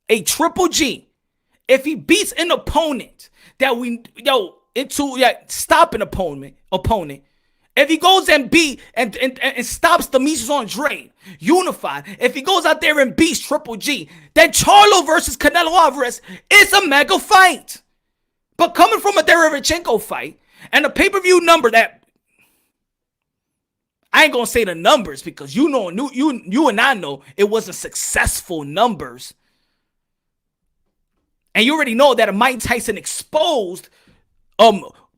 a Triple G, if he beats an opponent that stop an opponent, if he goes and beat and stops Demetrius Andrade, unified, if he goes out there and beats Triple G, then Charlo versus Canelo Alvarez is a mega fight. But coming from a Derevchenko fight and a pay-per-view number that I ain't gonna say the numbers because you and I know it wasn't successful numbers, and you already know that Mike Tyson exposed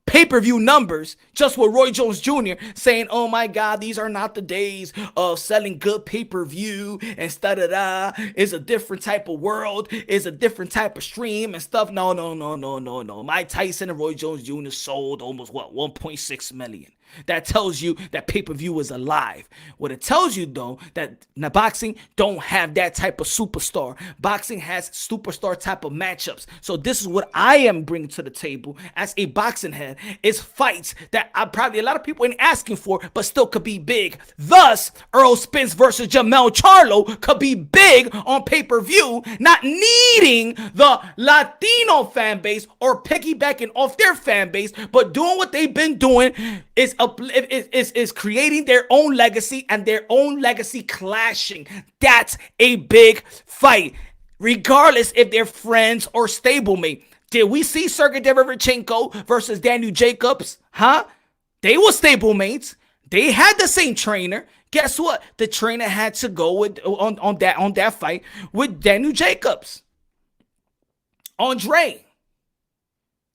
pay-per-view numbers just with Roy Jones Jr. saying, "Oh my God, these are not the days of selling good pay-per-view and da-da-da. It's a different type of world. It's a different type of stream and stuff." No. Mike Tyson and Roy Jones Jr. sold almost 1.6 million. That tells you that pay-per-view is alive. What it tells you, though, that boxing don't have that type of superstar. Boxing has superstar type of matchups. So this is what I am bringing to the table as a boxing head, is fights that probably a lot of people ain't asking for, but still could be big. Thus, Earl Spence versus Jamel Charlo could be big on pay-per-view, not needing the Latino fan base or piggybacking off their fan base, but doing what they've been doing is is creating their own legacy and their own legacy clashing. That's a big fight, regardless if they're friends or stablemate. Did we see Sergey Derevchenko versus Daniel Jacobs? Huh? They were stablemates. They had the same trainer. Guess what? The trainer had to go with on that fight with Daniel Jacobs. Andre.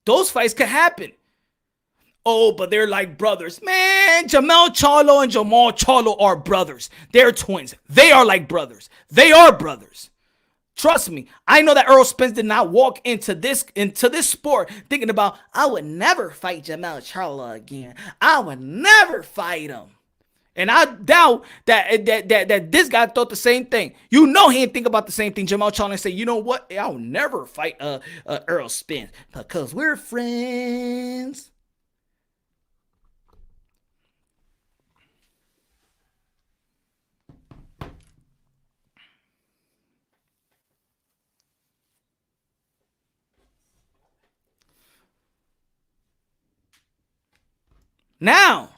Those fights could happen. Oh, but they're like brothers. Man, Jamal Charlo and Jamal Charlo are brothers. They're twins. They are like brothers. They are brothers. Trust me, I know that Errol Spence did not walk into this sport thinking about, I would never fight Jamal Charlo again. I would never fight him. And I doubt that this guy thought the same thing. You know he didn't think about the same thing. Jamal Charlo said, you know what? I'll never fight Errol Spence because we're friends. Now,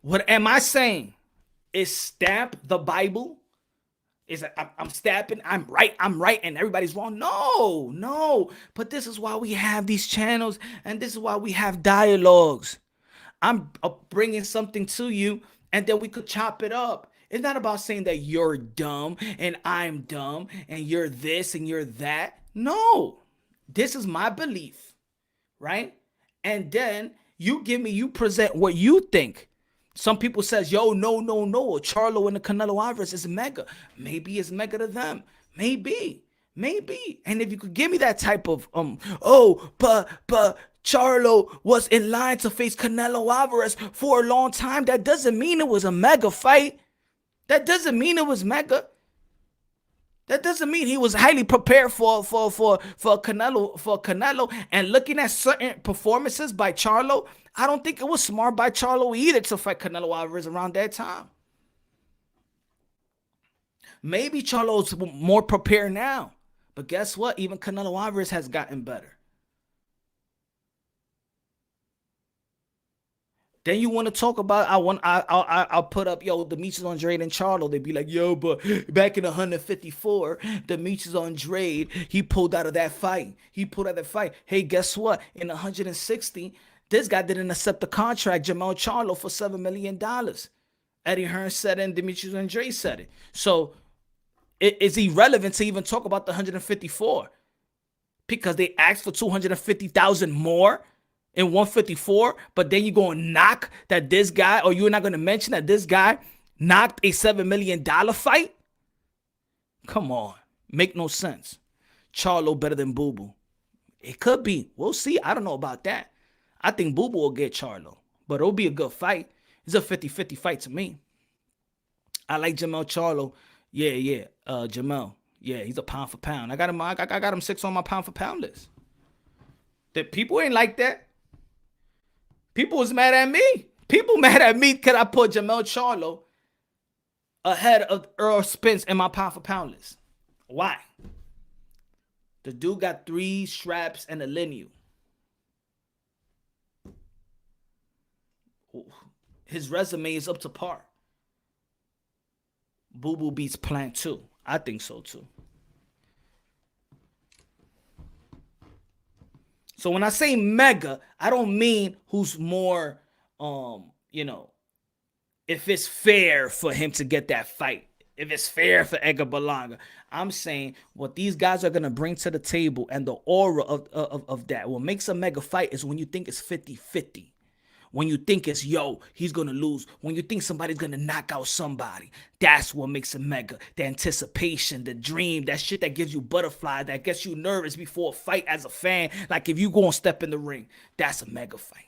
what am I saying? Is stamp the Bible? Is I'm stamping, I'm right, and everybody's wrong? No. But this is why we have these channels, and this is why we have dialogues. I'm bringing something to you, and then we could chop it up. It's not about saying that you're dumb, and I'm dumb, and you're this, and you're that. No. This is my belief, right? And then you present what you think. Some people says, yo, no. Charlo and the Canelo Alvarez is mega. Maybe it's mega to them. Maybe. And if you could give me that type of, but Charlo was in line to face Canelo Alvarez for a long time, that doesn't mean it was a mega fight. That doesn't mean it was mega. That doesn't mean he was highly prepared for Canelo. And looking at certain performances by Charlo, I don't think it was smart by Charlo either to fight Canelo Alvarez around that time. Maybe Charlo's more prepared now. But guess what? Even Canelo Alvarez has gotten better. Then you want to talk about, I'll put up, Demetrius Andrade and Charlo. They'd be like, yo, but back in 154, Demetrius Andrade, he pulled out of that fight. Hey, guess what? In 160, this guy didn't accept the contract, Jamal Charlo, for $7 million. Eddie Hearn said it and Demetrius Andrade said it. So it's irrelevant to even talk about the 154 because they asked for $250,000 more in 154, but then you're going to knock that this guy, or you're not going to mention that this guy knocked a $7 million fight? Come on. Make no sense. Charlo better than Boo Boo. It could be. We'll see. I don't know about that. I think Boo Boo will get Charlo, but it'll be a good fight. It's a 50-50 fight to me. I like Jamal Charlo. Yeah. Jamal. Yeah, he's a pound for pound. I got him 6 on my pound for pound list. The people ain't like that. People was mad at me. People mad at me because I put Jamal Charlo ahead of Errol Spence in my pound for pound list. Why? The dude got 3 straps and a lineal. His resume is up to par. Boo Boo beats Plant too. I think so too. So when I say mega, I don't mean who's more, if it's fair for him to get that fight. If it's fair for Edgar Berlanga. I'm saying what these guys are going to bring to the table and the aura of that. What makes a mega fight is when you think it's 50-50. When you think it's, he's going to lose. When you think somebody's going to knock out somebody. That's what makes a mega. The anticipation, the dream, that shit that gives you butterflies, that gets you nervous before a fight as a fan. Like if you go and step in the ring, that's a mega fight.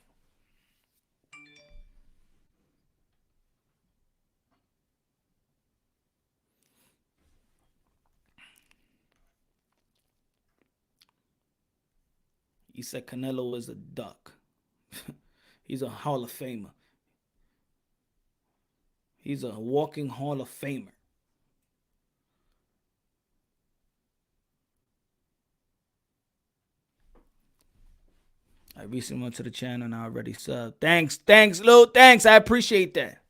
He said Canelo is a duck. He's a Hall of Famer. He's a walking Hall of Famer. I recently went to the channel and I already subbed. Thanks, Lou. Thanks. I appreciate that.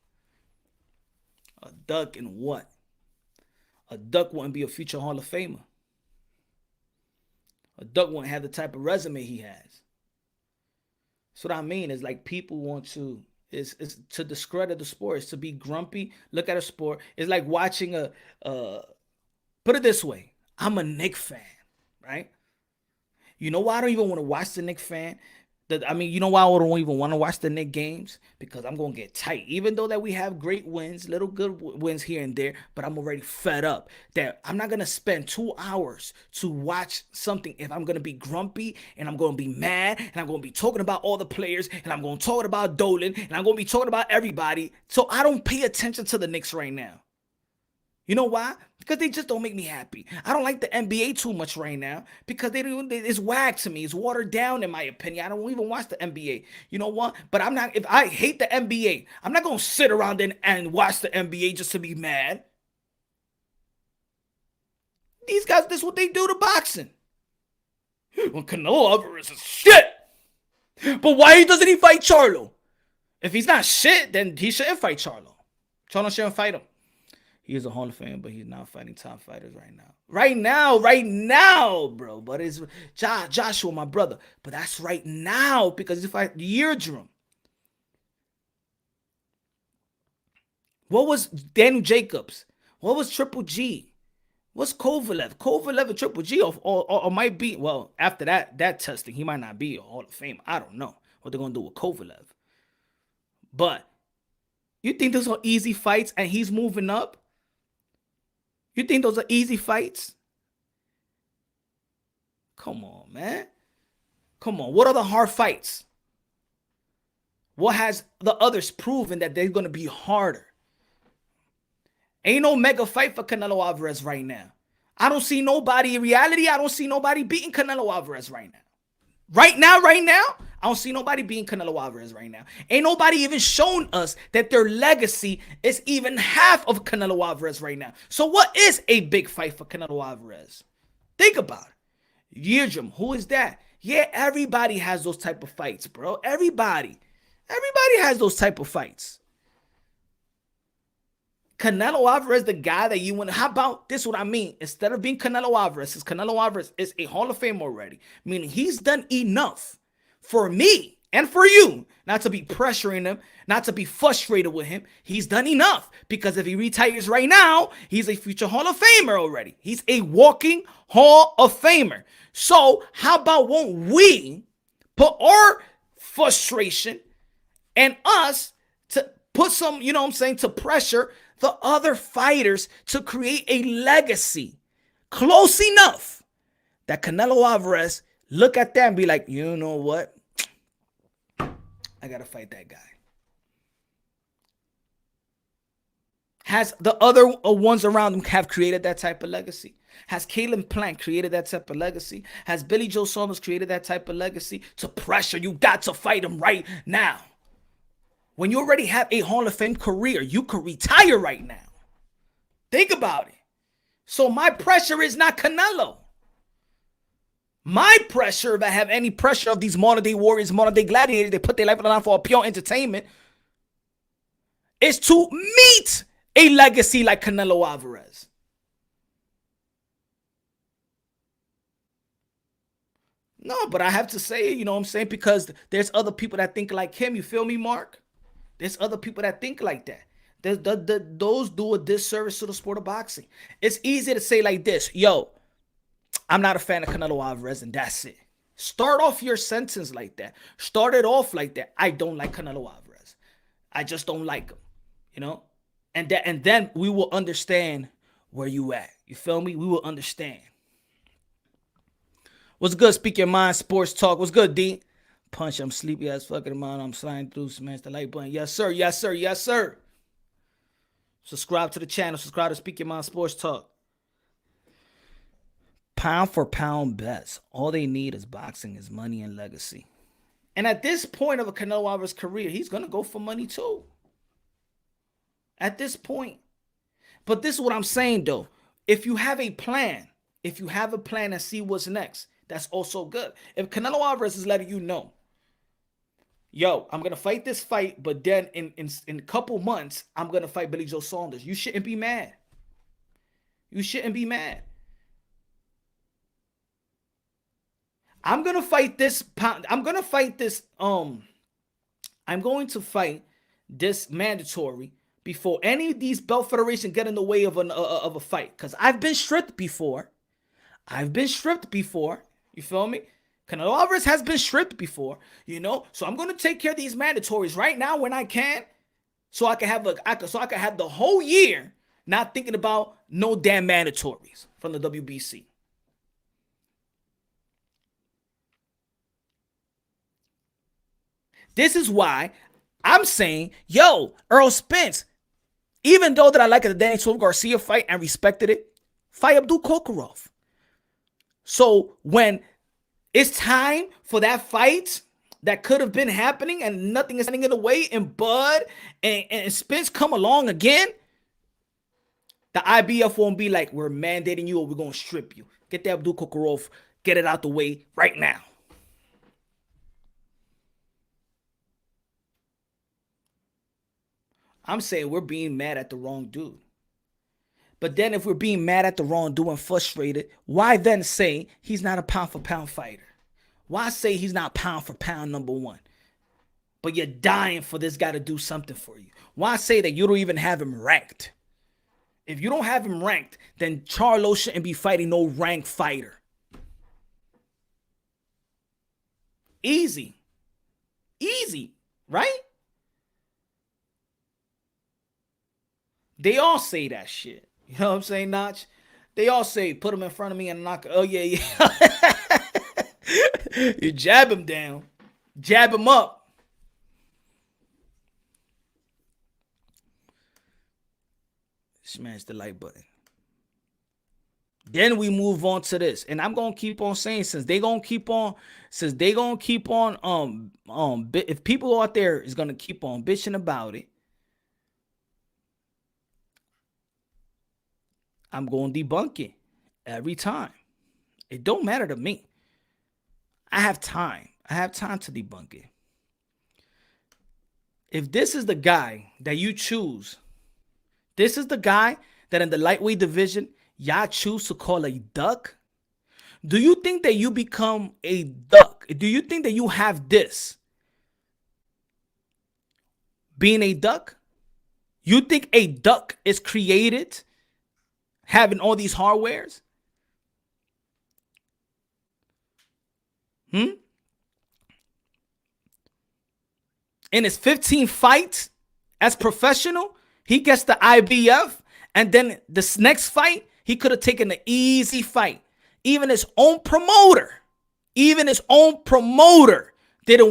A duck and what? A duck wouldn't be a future Hall of Famer. A duck wouldn't have the type of resume he has. So what I mean is like people want to is to discredit the sport. It's to be grumpy. Look at a sport. It's like watching put it this way. I'm a Knicks fan, right? You know why I don't even want to watch the Knicks fan? You know why I don't even want to watch the Knicks games? Because I'm going to get tight. Even though that we have great wins, little good wins here and there, but I'm already fed up that I'm not going to spend 2 hours to watch something if I'm going to be grumpy and I'm going to be mad and I'm going to be talking about all the players and I'm going to talk about Dolan and I'm going to be talking about everybody. So I don't pay attention to the Knicks right now. You know why? Because they just don't make me happy. I don't like the NBA too much right now because it's whack to me. It's watered down in my opinion. I don't even watch the NBA. You know what? But if I hate the NBA, I'm not going to sit around and watch the NBA just to be mad. These guys, this is what they do to boxing. When Canelo Alvarez is shit. But why doesn't he fight Charlo? If he's not shit, then he shouldn't fight Charlo. Charlo shouldn't fight him. He is a Hall of Fame, but he's not fighting top fighters right now. Right now, bro. But it's Joshua, my brother. But that's right now because if I Eardrum. What was Daniel Jacobs? What was Triple G? What's Kovalev? Kovalev and Triple G or might be, well, after that testing, he might not be a Hall of Fame. I don't know what they're going to do with Kovalev. But you think those are easy fights and he's moving up? You think those are easy fights? Come on, man. Come on. What are the hard fights? What has the others proven that they're going to be harder? Ain't no mega fight for Canelo Alvarez right now. I don't see nobody in reality. I don't see nobody beating Canelo Alvarez right now. Right now, I don't see nobody beating Canelo Alvarez right now. Ain't nobody even shown us that their legacy is even half of Canelo Alvarez right now. So what is a big fight for Canelo Alvarez? Think about it. Eardrum, who is that? Yeah, everybody has those type of fights, bro. Everybody has those type of fights. Canelo Alvarez, the guy that you want. How about this? What I mean, instead of being Canelo Alvarez, since Canelo Alvarez is a Hall of Fame already, meaning he's done enough for me and for you not to be pressuring him, not to be frustrated with him. He's done enough because if he retires right now, he's a future Hall of Famer already. He's a walking Hall of Famer. So how about won't we put our frustration and us to put some, you know what I'm saying, to pressure the other fighters to create a legacy close enough that Canelo Alvarez look at that and be like, you know what? I got to fight that guy. Has the other ones around him have created that type of legacy? Has Caleb Plant created that type of legacy? Has Billy Joe Saunders created that type of legacy to pressure? You got to fight him right now. When you already have a Hall of Fame career, you could retire right now. Think about it. So my pressure is not Canelo. My pressure, if I have any pressure of these modern day warriors, modern day gladiators, they put their life on the line for pure entertainment, is to meet a legacy like Canelo Alvarez. No, but I have to say, you know what I'm saying? Because there's other people that think like him. You feel me, Mark? There's other people that think like that. Those do a disservice to the sport of boxing. It's easy to say like this, yo, I'm not a fan of Canelo Alvarez and that's it. Start off your sentence like that. Start it off like that. I don't like Canelo Alvarez. I just don't like him, you know? And then we will understand where you at. You feel me? We will understand. What's good? Speak your mind, sports talk. What's good, D? Punch, I'm sleepy as fucking man. I'm sliding through, smash the like button. Yes, sir. Yes, sir. Yes, sir. Subscribe to the channel. Subscribe to Speak Your Mind Sports Talk. Pound for pound bets. All they need is boxing, is money and legacy. And at this point of a Canelo Alvarez career, he's going to go for money too. At this point. But this is what I'm saying, though. If you have a plan and see what's next, that's also good. If Canelo Alvarez is letting you know, yo, I'm gonna fight this fight, but then in a couple months, I'm gonna fight Billy Joe Saunders. You shouldn't be mad. You shouldn't be mad. I'm gonna fight this. I'm gonna fight this. I'm going to fight this mandatory before any of these belt federations get in the way of a fight. Because I've been stripped before. You feel me? Canelo Alvarez has been stripped before, you know. So I'm gonna take care of these mandatories right now when I can, so I can have the whole year not thinking about no damn mandatories from the WBC. This is why I'm saying, yo, Earl Spence, even though that I like the Danny Silva Garcia fight and respected it, fight Abdul Kokorov. So when it's time for that fight that could have been happening and nothing is standing in the way, and Bud and Spence come along again, the IBF won't be like, we're mandating you or we're going to strip you. Get that Abdul Kokorov, get it out the way right now. I'm saying we're being mad at the wrong dude. But then if we're being mad at the wrong dude and frustrated, why then say he's not a pound for pound fighter? Why say he's not pound for pound number one? But you're dying for this guy to do something for you. Why say that you don't even have him ranked? If you don't have him ranked, then Charlo shouldn't be fighting no ranked fighter. Easy, right? They all say that shit. You know what I'm saying, Notch? They all say, put him in front of me and knock. Oh, yeah. You jab him down. Jab him up. Smash the like button. Then we move on to this. And I'm going to keep on saying, if people out there is going to keep on bitching about it, I'm going to debunk it every time. It don't matter to me. I have time. I have time to debunk it. If this is the guy that you choose, this is the guy that in the lightweight division, y'all choose to call a duck, do you think that you become a duck? Do you think that you have this being a duck? You think a duck is created having all these hardwares? In his 15 fights as professional, he gets the IBF, and then this next fight, he could have taken an easy fight. Even his own promoter didn't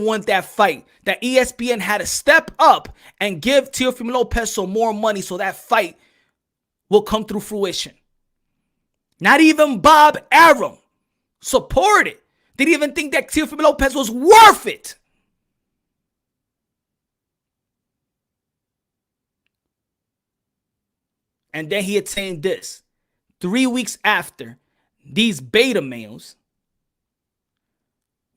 want that fight. That ESPN had to step up and give Teofimo Lopez some more money so that fight will come through fruition. Not even Bob Arum supported. Didn't even think that Teofimo Lopez was worth it. And then he attained this. 3 weeks after, these beta males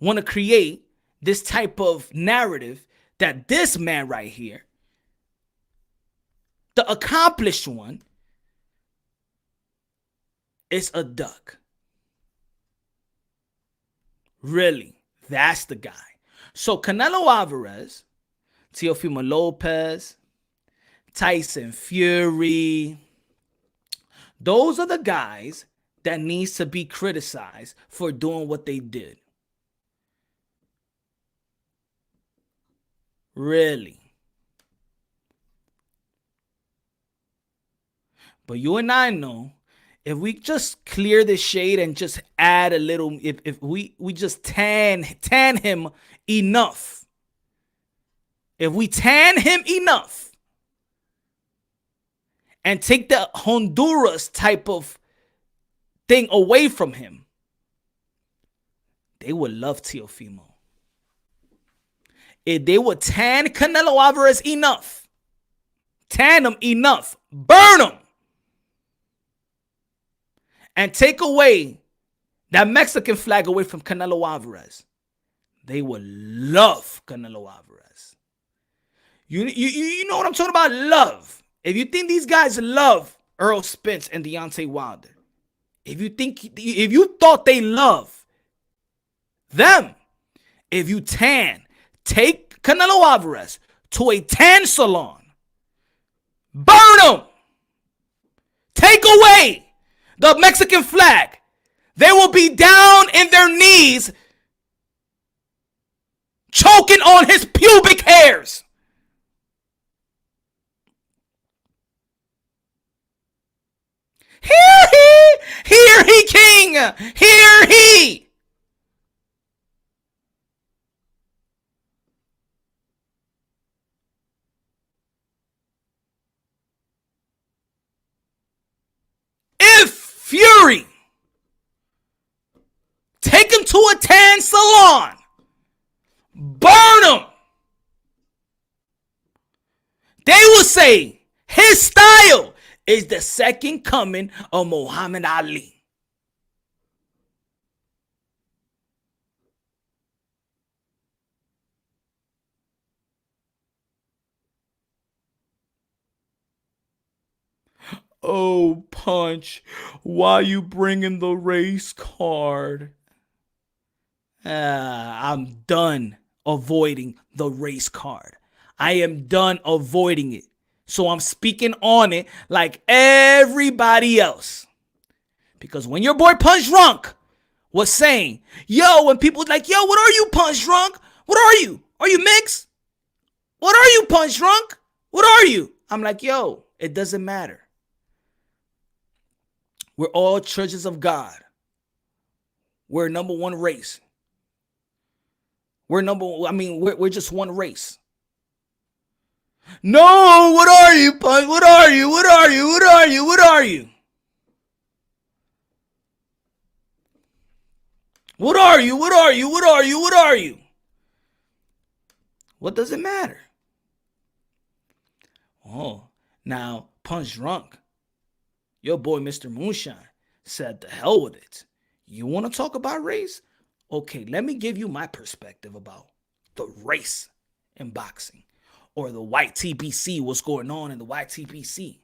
want to create this type of narrative that this man right here, the accomplished one, is a duck. Really, that's the guy. So Canelo Alvarez, Teofimo Lopez, Tyson Fury, those are the guys that needs to be criticized for doing what they did. Really. But you and I know, if we just clear the shade and just add a little, if we just tan him enough, if we tan him enough and take the Honduras type of thing away from him, they would love Teofimo. If they would tan Canelo Alvarez enough, tan him enough, burn him, and take away that Mexican flag away from Canelo Alvarez, they will love Canelo Alvarez. You know what I'm talking about? Love. If you think these guys love Earl Spence and Deontay Wilder, if you thought they love them, if you take Canelo Alvarez to a tan salon, burn him, take away the Mexican flag, they will be down in their knees, choking on his pubic hairs. Hear he, king, hear he. If Fury take him to a tan salon, burn him, they will say his style is the second coming of Muhammad Ali. Oh, Punch, why you bringing the race card? I'm done avoiding the race card. I am done avoiding it. So I'm speaking on it like everybody else. Because when your boy Punch Drunk was saying, yo, when people like, yo, what are you, Punch Drunk? What are you? Are you mixed? What are you, Punch Drunk? What are you? I'm like, yo, it doesn't matter. We're all churches of God. We're number one race. We're just one race. No, what are you, Punch? What are you? What are you? What are you? What are you? What are you? What are you? What are you? What are you? What does it matter? Oh, now Punch Drunk, your boy Mr. Moonshine, said, the hell with it. You want to talk about race? Okay, let me give you my perspective about the race in boxing, or the white TBC, what's going on in the white TBC.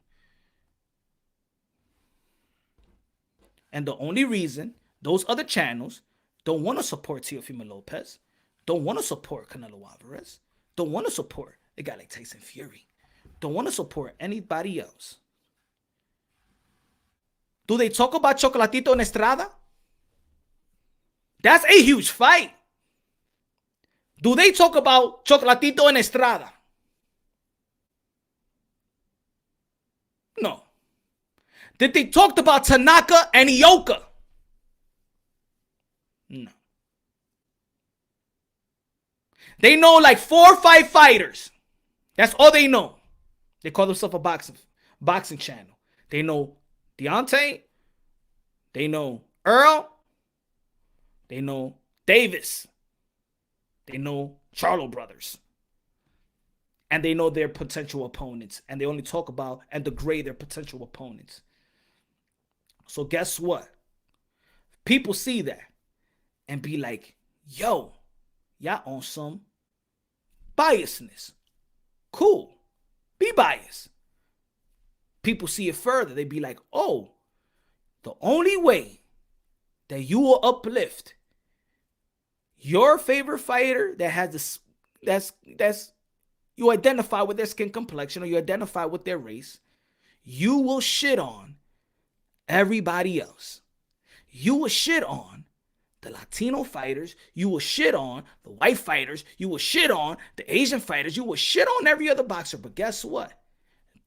And the only reason those other channels don't want to support Teofimo Lopez, don't want to support Canelo Alvarez, don't want to support a guy like Tyson Fury, don't want to support anybody else. Do they talk about Chocolatito and Estrada? That's a huge fight. Do they talk about Chocolatito and Estrada? No. Did they talk about Tanaka and Ioka? No. They know like 4 or 5 fighters. That's all they know. They call themselves a boxing channel. They know Deontay. They know Earl. They know Davis. They know Charlo brothers. And they know their potential opponents. And they only talk about and degrade their potential opponents. So guess what? People see that and be like, yo, y'all on some biasness. Cool. Be biased. People see it further. They be like, oh, the only way that you will uplift your favorite fighter that has this, that's you identify with their skin complexion, or you identify with their race, you will shit on everybody else. You will shit on the Latino fighters. You will shit on the white fighters. You will shit on the Asian fighters. You will shit on every other boxer. But guess what?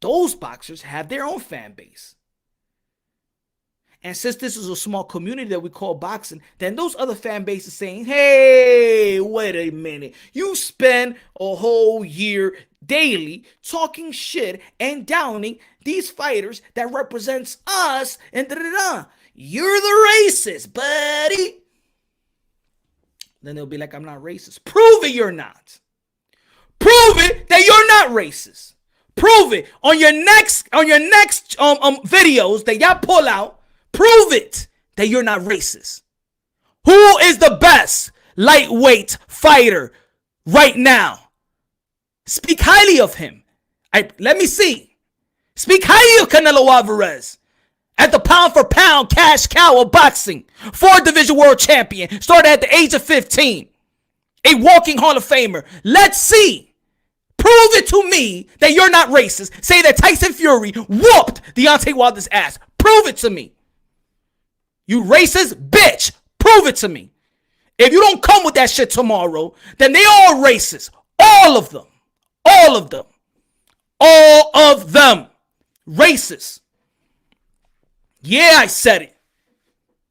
Those boxers have their own fan base. And since this is a small community that we call boxing, then those other fan bases saying, hey, wait a minute. You spend a whole year daily talking shit and downing these fighters that represents us and da-da-da. You're the racist, buddy. Then they'll be like, I'm not racist. Prove it you're not. Prove it that you're not racist. Prove it on your next videos that y'all pull out. Prove it that you're not racist. Who is the best lightweight fighter right now. Speak highly of him. Let me see. Speak highly of Canelo Alvarez. At the pound for pound cash cow of boxing. 4-division world champion. Started at the age of 15. A walking Hall of Famer. Let's see. Prove it to me that you're not racist. Say that Tyson Fury whooped Deontay Wilder's ass. Prove it to me. You racist bitch. Prove it to me. If you don't come with that shit tomorrow, then they all racist. All of them. All of them. All of them. Racist. Yeah, I said it.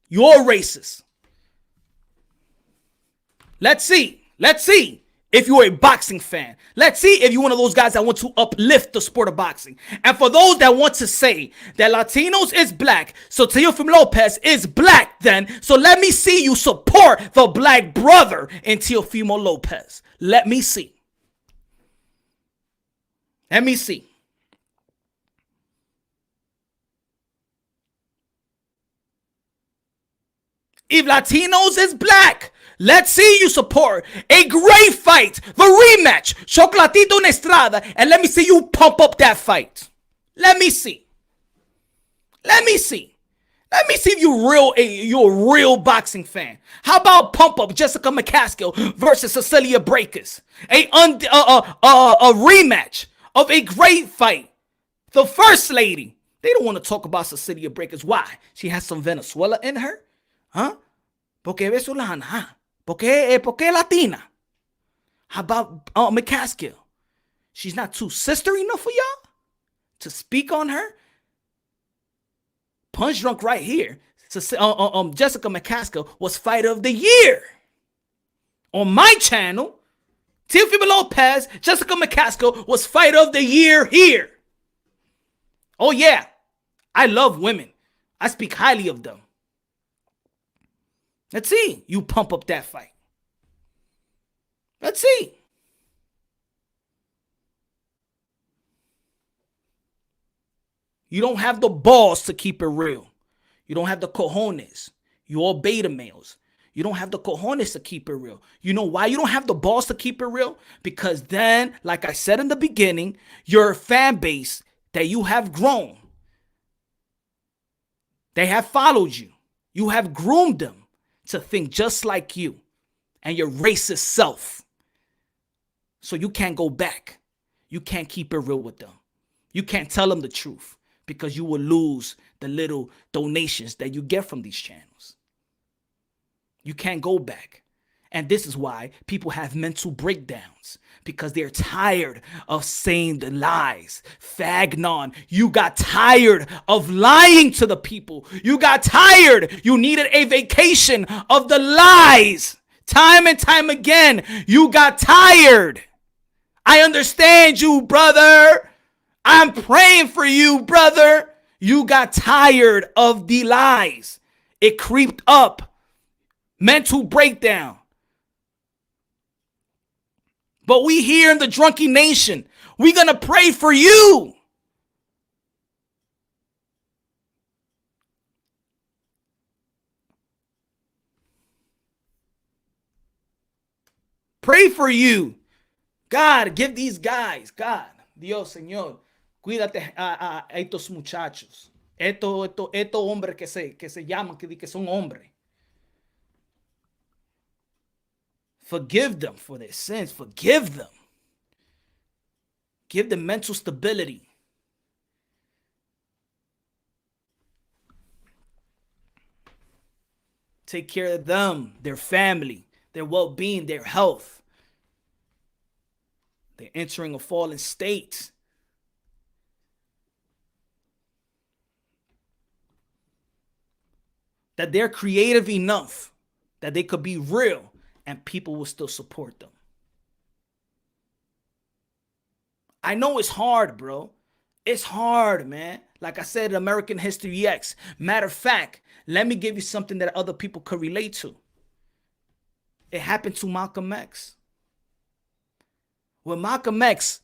You're racist. Let's see. Let's see if you're a boxing fan. Let's see if you're one of those guys that want to uplift the sport of boxing. And for those that want to say that Latinos is black, so Teofimo Lopez is black then, so let me see you support the black brother in Teofimo Lopez. Let me see. Let me see. If Latinos is black, let's see you support a great fight, the rematch, Chocolatito en Estrada, and let me see you pump up that fight. Let me see. Let me see. Let me see if you're a real boxing fan. How about pump up Jessica McCaskill versus Cecilia Brækhus? A rematch of a great fight. The first lady. They don't want to talk about Cecilia Brækhus. Why? She has some Venezuela in her? Huh? Porque venezolana, huh? Porque Latina. How about McCaskill? She's not too sister enough for y'all to speak on her? Punch Drunk right here. Jessica McCaskill was Fighter of the Year. On my channel, Teofimo Lopez, Jessica McCaskill was Fighter of the Year here. Oh yeah, I love women. I speak highly of them. Let's see you pump up that fight. Let's see. You don't have the balls to keep it real. You don't have the cojones. You all beta males. You don't have the cojones to keep it real. You know why you don't have the balls to keep it real? Because then, like I said in the beginning, your fan base that you have grown, they have followed you. You have groomed them to think just like you and your racist self. So you can't go back. You can't keep it real with them. You can't tell them the truth because you will lose the little donations that you get from these channels. You can't go back. And this is why people have mental breakdowns, because they're tired of saying the lies. Fagnon, you got tired of lying to the people. You got tired. You needed a vacation of the lies. Time and time again, you got tired. I understand you, brother. I'm praying for you, brother. You got tired of the lies. It creeped up. Mental breakdown. But we here in the Drunky Nation, we're going to pray for you. Pray for you. God, give these guys, God, Dios, Señor, cuídate a estos muchachos. Estos hombres que se llaman, que son hombres. Forgive them for their sins. Forgive them. Give them mental stability. Take care of them, their family, their well-being, their health. They're entering a fallen state. That they're creative enough that they could be real and people will still support them. I know it's hard, bro. It's hard, man. Like I said, American History X. Matter of fact, let me give you something that other people could relate to. It happened to Malcolm X. When Malcolm X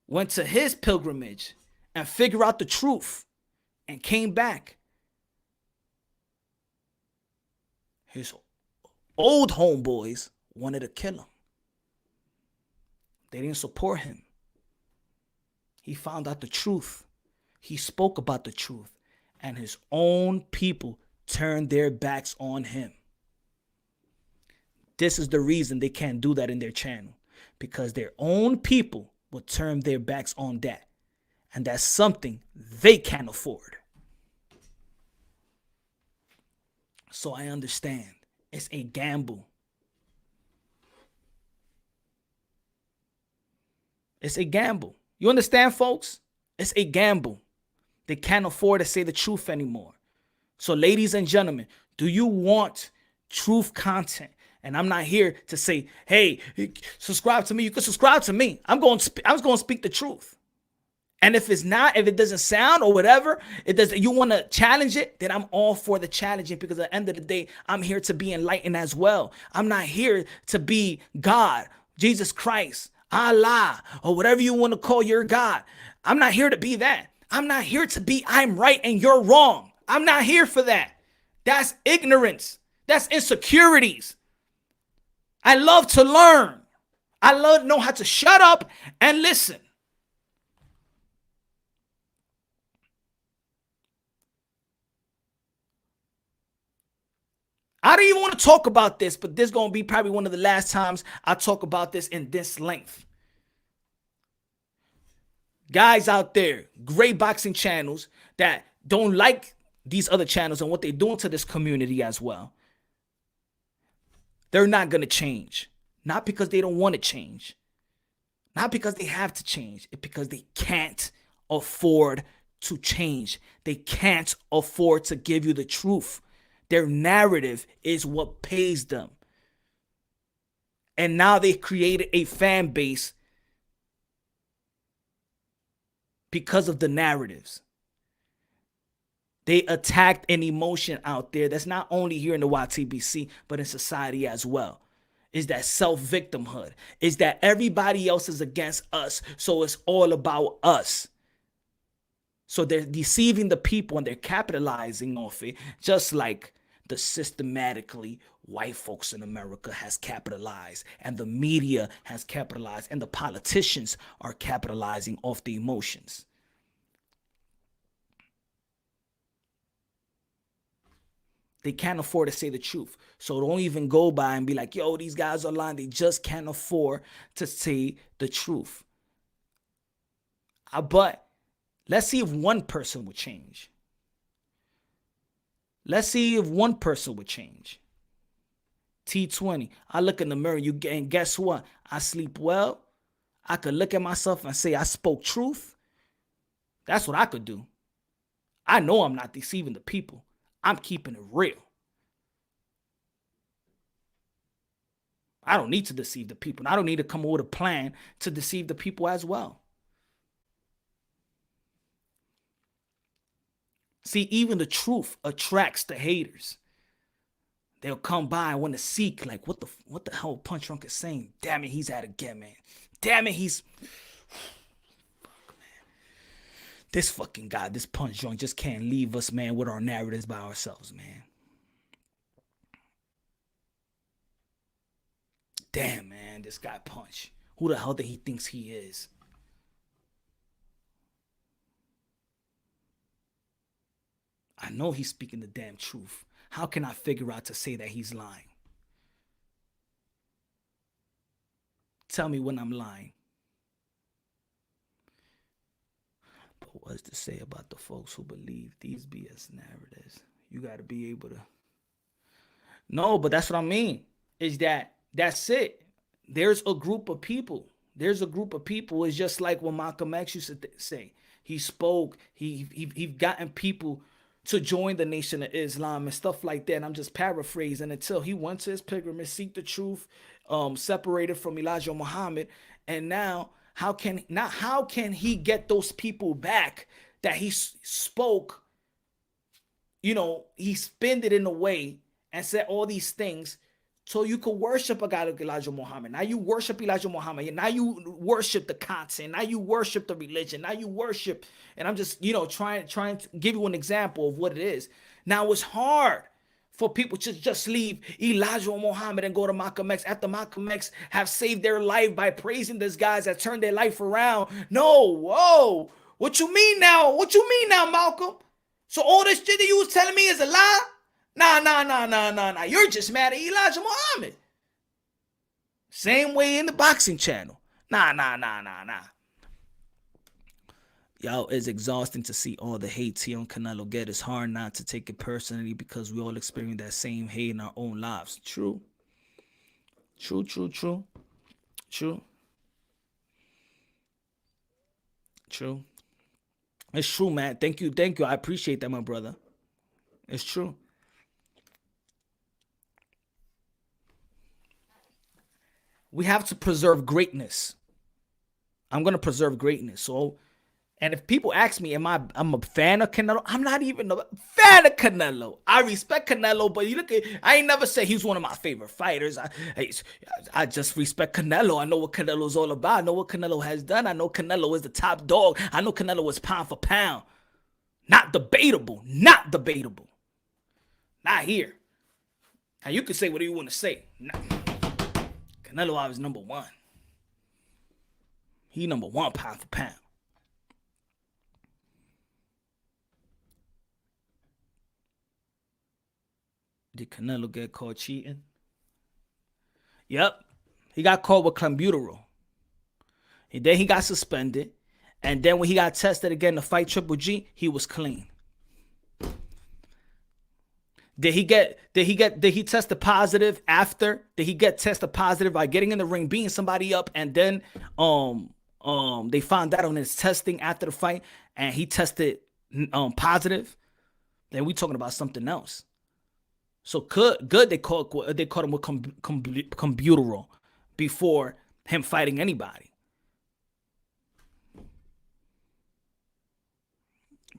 went to his pilgrimage and figured out the truth and came back, his old homeboys wanted to kill him. They didn't support him. He found out the truth. He spoke about the truth. And his own people turned their backs on him. This is the reason they can't do that in their channel. Because their own people will turn their backs on that. And that's something they can't afford. So I understand. It's a gamble. It's a gamble. You understand, folks? It's a gamble. They can't afford to say the truth anymore. So, ladies and gentlemen, do you want truth content? And I'm not here to say, hey, subscribe to me. You can subscribe to me. I'm going to speak the truth. And if it doesn't sound or whatever, you want to challenge it, then I'm all for the challenging, because at the end of the day, I'm here to be enlightened as well. I'm not here to be God, Jesus Christ, Allah, or whatever you want to call your God. I'm not here to be that. I'm not here to be I'm right and you're wrong. I'm not here for that. That's ignorance. That's insecurities. I love to learn. I love to know how to shut up and listen. I don't even want to talk about this, but this is going to be probably one of the last times I talk about this in this length. Guys out there, great boxing channels that don't like these other channels and what they're doing to this community as well. They're not going to change. Not because they don't want to change. Not because they have to change. It's because they can't afford to change. They can't afford to give you the truth. Their narrative is what pays them. And now they've created a fan base because of the narratives. They attacked an emotion out there that's not only here in the YTBC, but in society as well. Is that self-victimhood. Is that everybody else is against us, so it's all about us. So they're deceiving the people and they're capitalizing off it, just like the systematically white folks in America has capitalized, and the media has capitalized, and the politicians are capitalizing off the emotions. They can't afford to say the truth. So don't even go by and be like, yo, these guys are lying. They just can't afford to say the truth. But let's see if one person would change. Let's see if one person would change. T20. I look in the mirror, and guess what? I sleep well. I could look at myself and say I spoke truth. That's what I could do. I know I'm not deceiving the people. I'm keeping it real. I don't need to deceive the people. I don't need to come up with a plan to deceive the people as well. See, even the truth attracts the haters. They'll come by and want to seek, like, what the hell Punch Drunk is saying? Damn it, he's at it again, man. Damn it, he's... Fuck, man. This fucking guy, this Punch Drunk just can't leave us, man, with our narratives by ourselves, man. Damn, man, this guy Punch. Who the hell that he thinks he is? I know he's speaking the damn truth. How can I figure out to say that he's lying? Tell me when I'm lying. But what's to say about the folks who believe these BS narratives? You got to be able to... No, but that's what I mean. Is that's it. There's a group of people. There's a group of people. It's just like what Malcolm X used to say. He spoke. He gotten people to join the Nation of Islam and stuff like that. And I'm just paraphrasing, until he went to his pilgrimage, seek the truth, separated from Elijah Muhammad. And now, how can he get those people back that he spoke? You know, he spinned it in a way and said all these things so you could worship a guy like Elijah Muhammad. Now you worship Elijah Muhammad. Now you worship the content. Now you worship the religion. Now you worship, and I'm just, trying to give you an example of what it is. Now it's hard for people to just leave Elijah or Muhammad and go to Malcolm X after Malcolm X have saved their life by praising these guys that turned their life around. No, whoa. What you mean now? What you mean now, Malcolm? So all this shit that you was telling me is a lie? Nah. You're just mad at Elijah Muhammad. Same way in the boxing channel. Nah. Yo, it's exhausting to see all the hate T on Canelo get. It's hard not to take it personally because we all experience that same hate in our own lives. True. It's true, man. Thank you. I appreciate that, my brother. It's true. We have to preserve greatness. I'm going to preserve greatness. So, and if people ask me, I'm a fan of Canelo? I'm not even a fan of Canelo. I respect Canelo, but you look at, I ain't never said he's one of my favorite fighters. I just respect Canelo. I know what Canelo's all about. I know what Canelo has done. I know Canelo is the top dog. I know Canelo is pound for pound. Not debatable. Not here. Now you can say whatever you want to say. Canelo Alvarez number one. He number one pound for pound. Did Canelo get caught cheating? Yep. He got caught with clenbuterol. And then he got suspended. And then when he got tested again to fight Triple G, he was clean. Did he test positive after? Did he get tested positive by getting in the ring, beating somebody up, and then they found out on his testing after the fight and he tested positive? Then we talking about something else. So good they caught him with clenbuterol before him fighting anybody.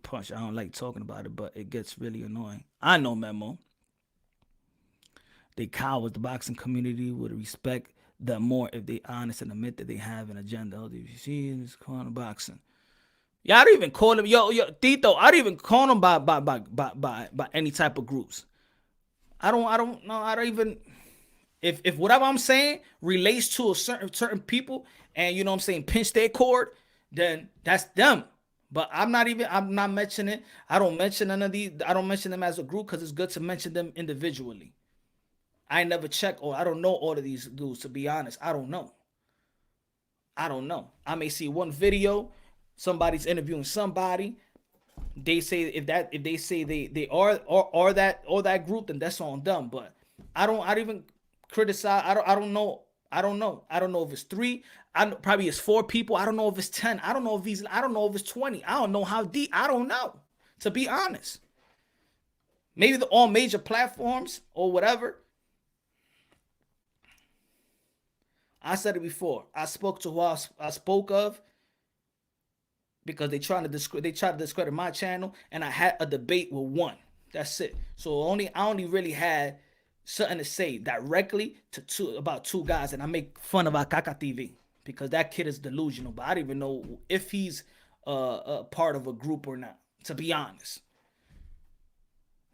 Punch, I don't like talking about it, but it gets really annoying. I know, Memo. They cowards, the boxing community would respect them more if they honest and admit that they have an agenda. LDVC is calling boxing. Yeah, I don't even call them, yo, Tito, I don't even call them by any type of groups. I don't even, if whatever I'm saying relates to a certain people and, you know what I'm saying, pinch their cord, then that's them. But I'm not mentioning it. I don't mention none of these. I don't mention them as a group because it's good to mention them individually. I never check or I don't know all of these dudes, to be honest. I don't know. I may see one video, somebody's interviewing somebody. They say if they say they are that group, then that's on them. But I don't even criticize. I don't know. I don't know if it's 3. Probably it's 4 people. I don't know if it's 10. I don't know if it's 20. I don't know how deep. I don't know, to be honest. Maybe all major platforms or whatever. I said it before. I spoke to who I spoke of because they tried to discredit my channel, and I had a debate with one. That's it. So I only really had something to say directly to about 2 guys, and I make fun of Akaka TV because that kid is delusional, but I don't even know if he's a part of a group or not, to be honest.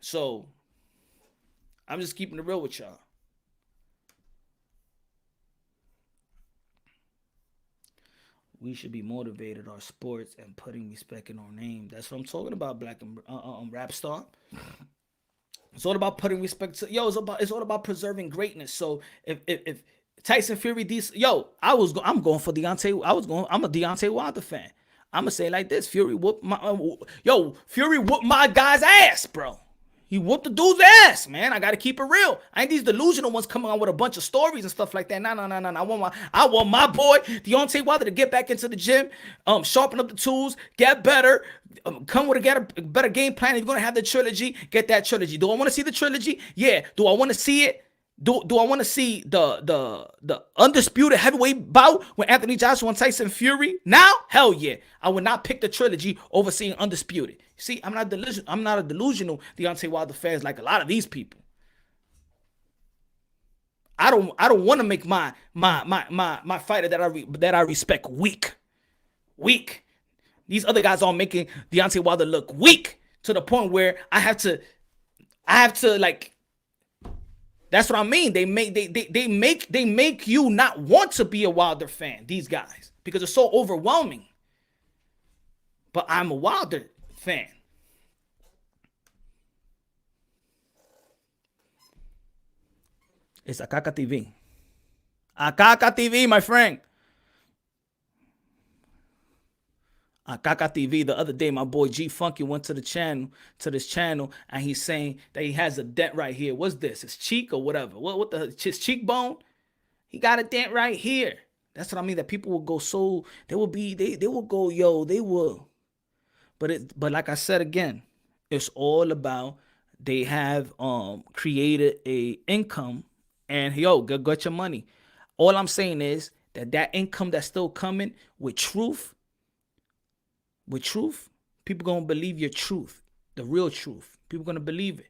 So I'm just keeping it real with y'all. We should be motivated our sports and putting respect in our name. That's what I'm talking about, Black and Rap Star. It's all about putting respect to it's all about preserving greatness. So if Tyson Fury I'm going for Deontay. I'm a Deontay Wilder fan. I'm gonna say it like this: Fury whooped my guy's ass, bro. He whooped the dude's ass, man. I gotta keep it real. I ain't these delusional ones coming on with a bunch of stories and stuff like that. No. I want my boy Deontay Wilder to get back into the gym, sharpen up the tools, get better, come with a better game plan. If you're gonna have the trilogy, get that trilogy. Do I want to see the trilogy? Yeah. Do I want to see it? Do I want to see the undisputed heavyweight bout with Anthony Joshua and Tyson Fury? Now, hell yeah. I would not pick the trilogy over seeing undisputed. See, I'm not a delusional Deontay Wilder fan like a lot of these people. I don't want to make my fighter that I respect weak. These other guys are making Deontay Wilder look weak to the point where I have to like That's what I mean. They make you not want to be a Wilder fan, these guys, because it's so overwhelming. But I'm a Wilder fan. It's Akaka TV. Akaka TV, my friend. Akaka TV. The other day, my boy G Funky went to this channel, and he's saying that he has a dent right here. What's this? His cheek or whatever? His cheekbone? He got a dent right here. That's what I mean. That people will go so they will go, yo, they will. But like I said again, it's all about they have created a income, and yo, got your money. All I'm saying is that income that's still coming with truth, people gonna believe your truth, the real truth. People gonna believe it.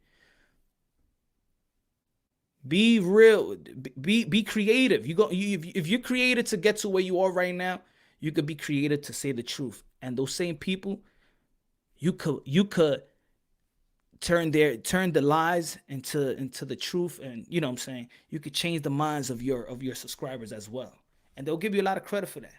Be real. Be creative. If you're creative to get to where you are right now, you could be creative to say the truth. And those same people, you could turn the lies into the truth, and you know what I'm saying. You could change the minds of your subscribers as well, and they'll give you a lot of credit for that.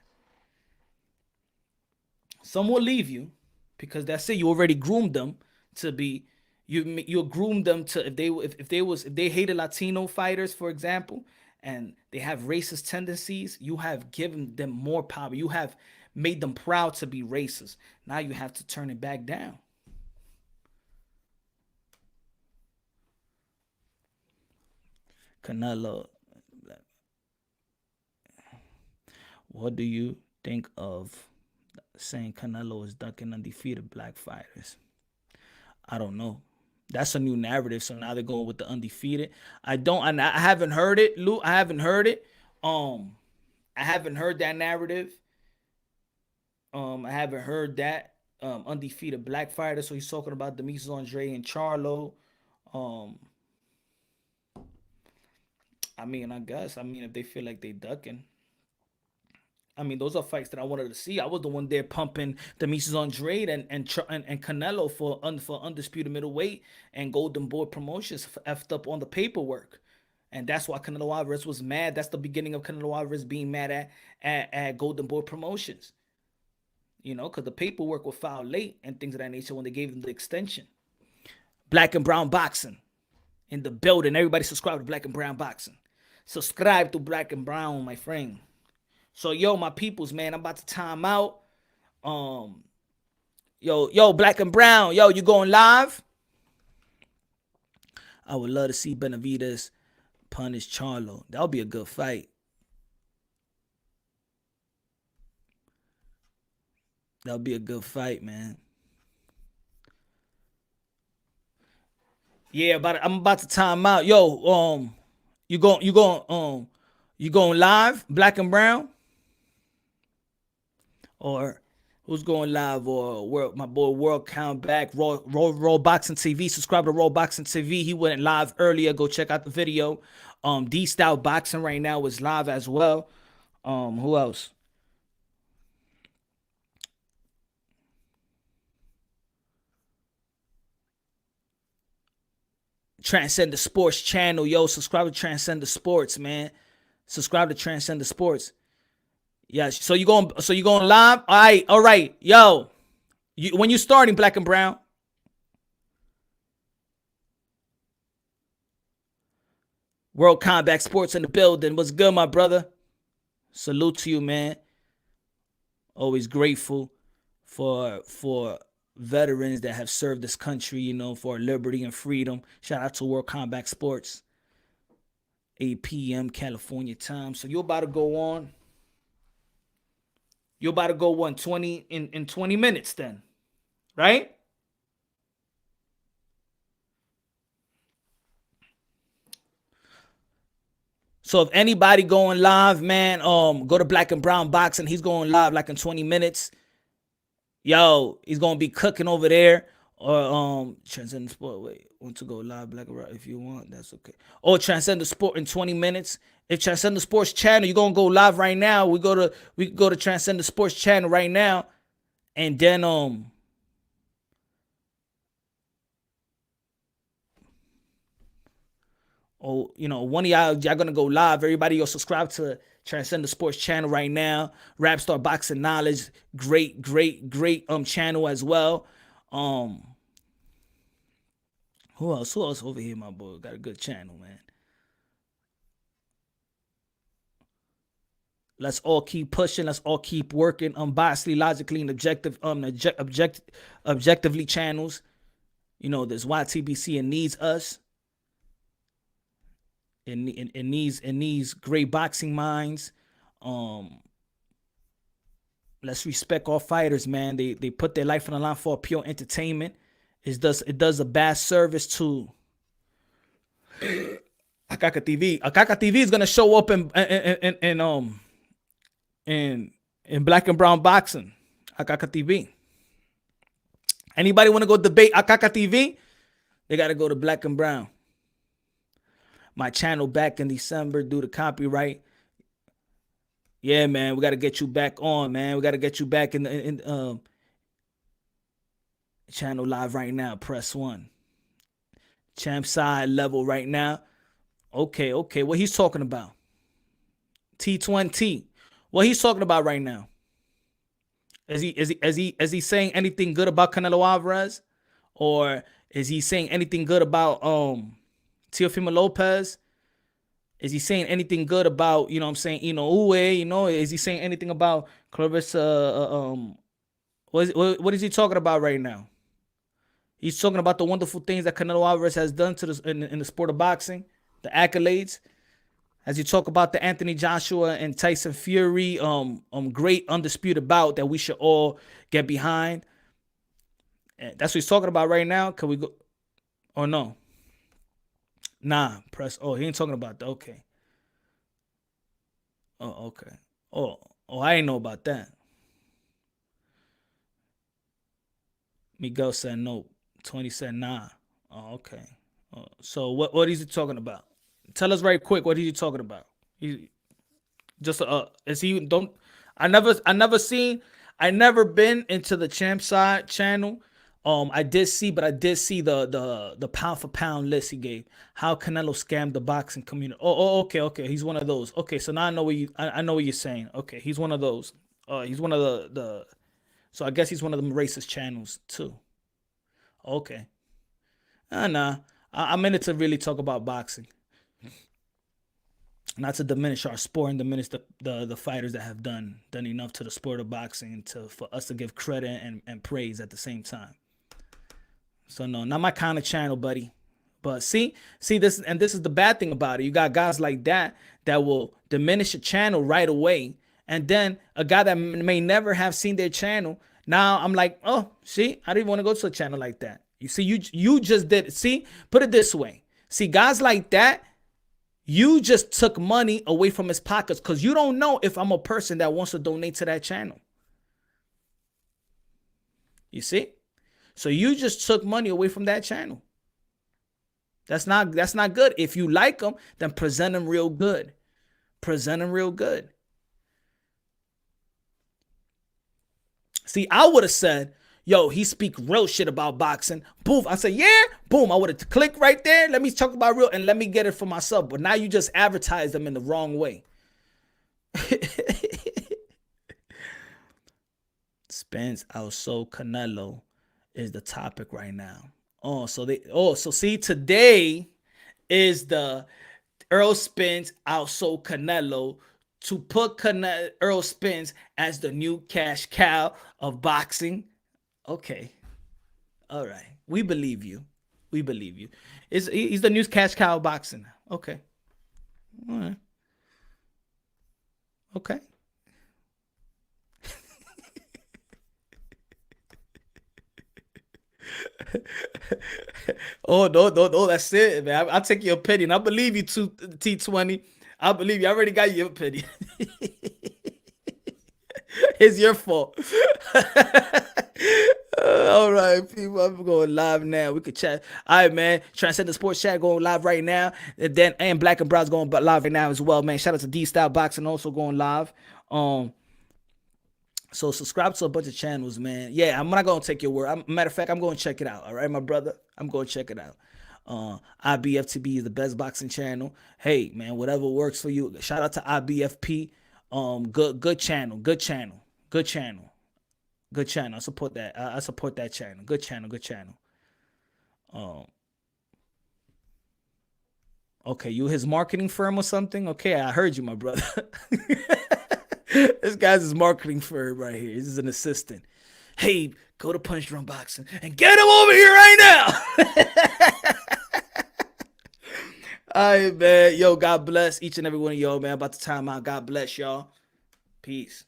Some will leave you because that's it. You already groomed them to be. You groomed them to if they hated Latino fighters, for example, and they have racist tendencies. You have given them more power. You have made them proud to be racist. Now you have to turn it back down. Canelo, what do you think of saying Canelo is ducking undefeated black fighters? I don't know. That's a new narrative. So now they're going with the undefeated. I haven't heard it, Lou. I haven't heard it. I haven't heard that narrative. I haven't heard that undefeated black fighter. So he's talking about Demetrius Andre and Charlo. I guess if they feel like they ducking. Those are fights that I wanted to see. I was the one there pumping Demetrius Andre and Canelo for undisputed middleweight, and Golden Boy Promotions effed up on the paperwork, and that's why Canelo Alvarez was mad. That's the beginning of Canelo Alvarez being mad at Golden Boy Promotions, because the paperwork was filed late and things of that nature when they gave them the extension. Black and Brown Boxing in the building. Everybody subscribe to Black and Brown Boxing. Subscribe to Black and Brown, my friend. So, yo, my peoples, man, I'm about to time out. Yo, Black and Brown, yo, you going live? I would love to see Benavidez punish Charlo. That would be a good fight. That would be a good fight, man. Yeah, I'm about to time out. Yo, you going live, Black and Brown? Or who's going live? Or my boy World Count Back, Raw Boxing TV. Subscribe to Raw Boxing TV. He went live earlier. Go check out the video. D Style Boxing right now is live as well. Who else? Transcend the Sports channel, yo. Subscribe to Transcend the Sports, man. Subscribe to Transcend the Sports. Yeah, so you going live? All right, yo. When you starting, Black and Brown? World Combat Sports in the building. What's good, my brother? Salute to you, man. Always grateful for veterans that have served this country, for liberty and freedom. Shout out to World Combat Sports. 8 p.m. California time. So you're about to go on. You're about to go in 20 minutes then, right? So if anybody going live, man, go to Black and Brown Boxing. He's going live like in 20 minutes. Yo, he's gonna be cooking over there. Or Transcend the Sport. Wait, want to go live, Black and Brown? If you want, that's okay. Or Transcend the Sport in 20 minutes. If Transcend the Sports channel, you're gonna go live right now. We go to Transcend the Sports channel right now, and then or one of y'all gonna go live. Everybody, go subscribe to Transcend the Sports channel right now. Rap Star Boxing Knowledge, great channel as well. Who else over here, my boy? Got a good channel, man. Let's all keep pushing. Let's all keep working unbiasedly, logically, and objectively channels. There's YTBC and needs us. In these great boxing minds. Let's respect all fighters, man. They put their life on the line for pure entertainment. It does a bad service to Akaka TV. Akaka TV is gonna show up in black and brown boxing. Akaka TV. Anybody want to go debate Akaka TV? They gotta go to black and brown. My channel back in December due to copyright. Yeah, man, we got to get you back on, man. We got to get you back in the channel live right now. Press 1. Champ side level right now. Okay. What he's talking about? T20. What he's talking about right now? Is he saying anything good about Canelo Alvarez, or is he saying anything good about Teofimo Lopez? Is he saying anything good about, Uwe? Is he saying anything about Clarissa? What is he talking about right now? He's talking about the wonderful things that Canelo Alvarez has done to in the sport of boxing, the accolades. As you talk about the Anthony Joshua and Tyson Fury, great undisputed bout that we should all get behind. And that's what he's talking about right now. Can we go? Oh no. Nah, press. Oh, he ain't talking about that. Okay. Oh, okay. Oh, I ain't know about that. Miguel said no. 20 said nah. Oh, okay. So what is he talking about? Tell us right quick. What is he talking about? I never been into the Champ Side channel. I did see the pound for pound list he gave. How Canelo scammed the boxing community. Okay. He's one of those. Okay, so now I know what you're saying. Okay, he's one of those. He's one of the. So I guess he's one of them racist channels too. Okay. Nah. I'm in it to really talk about boxing, not to diminish our sport and diminish the fighters that have done enough to the sport of boxing, for us to give credit and praise at the same time. So no, not my kind of channel, buddy. But see this, and this is the bad thing about it. You got guys like that will diminish a channel right away, and then a guy that may never have seen their channel. Now I'm like, oh, see, I didn't want to go to a channel like that. You see, you just did it. See, put it this way. See, guys like that, you just took money away from his pockets, because you don't know if I'm a person that wants to donate to that channel. You see? So you just took money away from that channel. That's not good. If you like them, then present them real good. See, I would have said, yo, he speak real shit about boxing. Boom. I said, yeah. Boom. I would have clicked right there. Let me talk about real and let me get it for myself. But now you just advertise them in the wrong way. Spence outsold Canelo is the topic right now. So see, today is the Earl Spence outsold Canelo, to put Earl Spence as the new cash cow of boxing. Okay. All right. We believe you. He's the new cash cow of boxing. Okay. All right. Okay. Oh, no, that's it, man. I'll take your opinion. I believe you, T20. I believe you. I already got your opinion. It's your fault. All right, people. I'm going live now. We could chat. All right, man. Transcend the Sports Chat going live right now. And Black and Brown's going live right now as well, man. Shout out to D-Style Boxing also going live. So subscribe to a bunch of channels, man. Yeah, I'm not going to take your word. Matter of fact, I'm going to check it out. All right, my brother? I'm going to check it out. IBFTB is the best boxing channel. Hey, man, whatever works for you. Shout out to IBFP. Good channel. Good channel. Good channel. Good channel. I support that. I support that channel. Good channel. Good channel. Okay, you his marketing firm or something? Okay, I heard you, my brother. This guy's his marketing firm right here. This is an assistant. Hey, go to Punch Drunk Boxing and get him over here right now. All right, man. Yo, God bless each and every one of y'all, man. About to time out. God bless y'all. Peace.